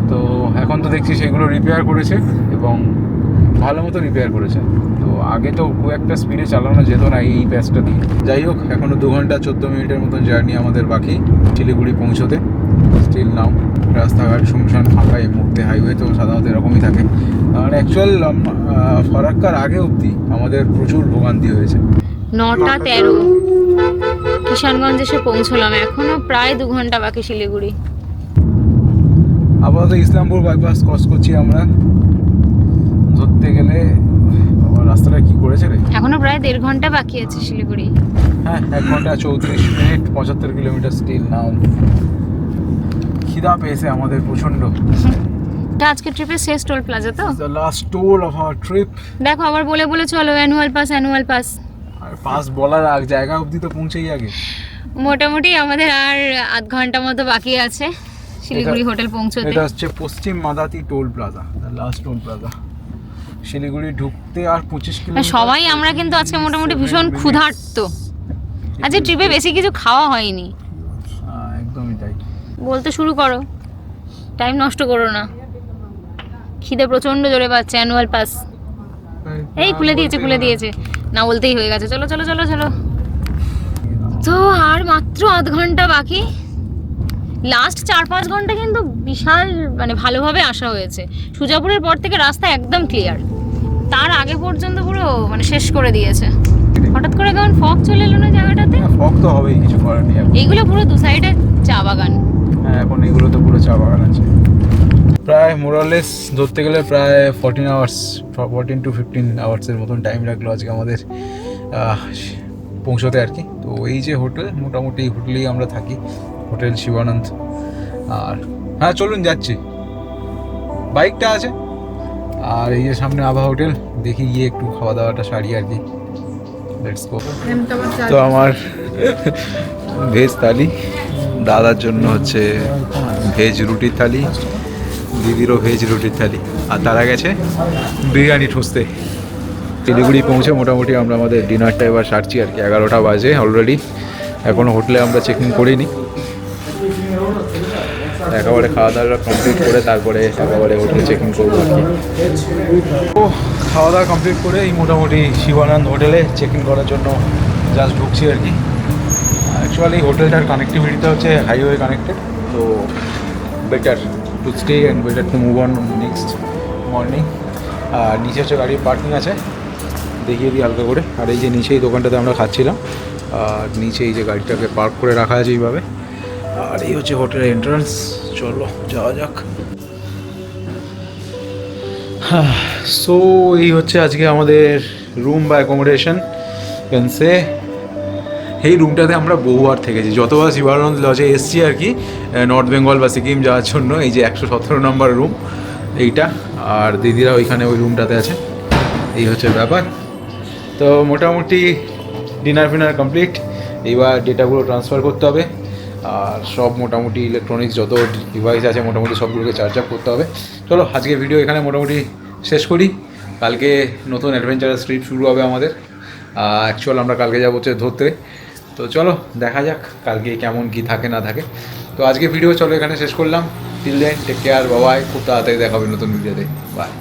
তো এখন তো দেখছি সেগুলো রিপেয়ার করেছে এবং ভালো মতো রিপেয়ার করেছে। তো আগে তো খুব একটা স্পিডে চালানো যেত না এই প্যাচটা দিয়ে। যাই হোক, এখনও 2 ঘন্টা 14 মিনিটের মতন জার্নি আমাদের বাকি শিলিগুড়ি পৌঁছতে। স্টিল নাও রাস্তাঘাট শুনশান ফাঁকা, এই মুহূর্তে হাইওয়ে তো সাধারণত এরকমই থাকে। কারণ অ্যাকচুয়াল ফরাক্কার আগে অবধি আমাদের প্রচুর ভোগান্তি হয়েছে। 9:13 কিষানগঞ্জ এসে পৌঁছলাম, এখনো প্রায় 2 ঘন্টা বাকি শিলিগুড়ি। আপাতত ইসলামপুর বাইপাস ক্রস করছি আমরা। ধরতে গেলে আমার রাস্তাটা কি করেছে রে, এখনো প্রায় 1.5 ঘন্টা বাকি আছে শিলিগুড়ি। হ্যাঁ 1 ঘন্টা 34 মিনিট 75 কিলোমিটার স্টিল নাও। খিদা পেয়েছে আমাদের প্রচণ্ড। এটা আজকে ট্রিপের শেষ টোল প্লাজা তো। The last toll of our trip. দেখো আবার বলে বলে চলো অ্যানুয়াল পাস অ্যানুয়াল পাস। আর পাস বলার আগে জায়গা অবধি তো পৌঁছেই আগে। মোটামুটি আমাদের আর আধ ঘন্টা মতো বাকি আছে শিলিগুড়ি হোটেল পৌঁছতে। এটা হচ্ছে Paschim Madati toll plaza, the last toll plaza. Siliguri ঢুকতে আর 25 কিলোমিটার। সবাই আমরা কিন্তু আজকে মোটামুটি ভীষণ ক্ষুধার্ত। আজকে ট্রিপে বেশি কিছু খাওয়া হয়নি। একদমই তাই। বলতে শুরু করো, টাইম নষ্ট করো না। খিদে প্রচন্ড জোরে পাচ্ছে। অ্যানুয়াল পাস এই খুলে দিয়েছে না বলতেই হয়ে গেছে। চলো চলো চলো চলো। তো আর মাত্র আধ ঘন্টা বাকি। লাস্ট 4-5 ঘন্টা কিন্তু বিশাল মানে ভালোভাবে আসা হয়েছে। সুজাপুরের পর থেকে রাস্তা একদম ক্লিয়ার, তার আগে পর্যন্ত পুরো মানে শেষ করে দিয়েছে। হঠাৎ করে কেমন ফগ চলে এলো না জায়গাটাতে। ফগ তো হবেই, কিছু করার নেই। এইগুলো পুরো দু সাইডে চা বাগান। হ্যাঁ এখন এগুলো তো পুরো চা বাগান আছে। প্রায় মোরালেস ধরতে গেলে প্রায় 14 to 15 আওয়ার্সের মতন টাইম লাগলো আজকে আমাদের পৌঁছতে আর কি। তো এই যে হোটেল, মোটামুটি এই হোটেলেই আমরা থাকি, হোটেল শিবানন্দ। আর হ্যাঁ চলুন যাচ্ছি, বাইকটা আছে। আর এই যে সামনে আভা হোটেল, দেখি গিয়ে একটু খাওয়া দাওয়াটা সারি আর কি। Let's go. তো আমার ভেজ থালি, দাদার জন্য হচ্ছে ভেজ রুটির থালি, দিদিরও ভেজ রুটির থালি, আর তারা গেছে বিরিয়ানি ঠুসতে। শিলিগুড়ি পৌঁছে মোটামুটি আমরা আমাদের ডিনারটা এবার সারছি আর কি। 11টা বাজে অলরেডি, এখনও হোটেলে আমরা চেক ইন করিনি। একেবারে খাওয়া দাওয়া কমপ্লিট করে তারপরে একেবারে হোটেলে চেক ইন করবো আর কি। তো খাওয়া দাওয়া কমপ্লিট করে এই মোটামুটি শিবানন্দ হোটেলে চেক ইন করার জন্য জাস্ট ঢুকছি আর কি। অ্যাকচুয়ালি হোটেলটার কানেক্টিভিটিটা হচ্ছে হাইওয়ে কানেক্টেড, তো better to stay and better to move on next morning. আর নিচে হচ্ছে গাড়ির পার্কিং আছে, দেখিয়ে দিই হালকা করে। আর এই যে নিচে এই দোকানটাতে আমরা খাচ্ছিলাম, আর নিচে এই যে গাড়িটাকে পার্ক করে রাখা আছে এইভাবে। আর এই হচ্ছে হোটেলের এন্ট্রান্স। চলো যাওয়া যাক। সো এই হচ্ছে আজকে আমাদের রুম বা অ্যাকোমোডেশন ক্যানসে। এই রুমটাতে আমরা বহুবার থেকেছি, যতবার শিবানন্দ লজে এসছি আর কি, নর্থ বেঙ্গল বা সিকিম যাওয়ার জন্য। এই যে 117 নম্বর রুম এইটা, আর দিদিরা ওইখানে ওই রুমটাতে আছে। এই হচ্ছে ব্যাপার। তো মোটামুটি ডিনার ফিনার কমপ্লিট। এইবার ডেটাগুলো ট্রান্সফার করতে হবে, আর সব মোটামুটি ইলেকট্রনিক্স যত ডিভাইস আছে মোটামুটি সবগুলোকে চার্জ আপ করতে হবে। চলো আজকে ভিডিও এখানে মোটামুটি শেষ করি। কালকে নতুন অ্যাডভেঞ্চারাস ট্রিপ শুরু হবে আমাদের। অ্যাকচুয়াল আমরা কালকে যাবো হচ্ছে ধরতে। তো চলো দেখা যাক কালকে কেমন কি থাকে না থাকে। তো আজকে ভিডিও চলো এখানে শেষ করলাম। টিল দেন টেক কেয়ার, বাবাই। খুব তাড়াতাড়ি দেখা হবে নতুন ভিডিওতে। বাই।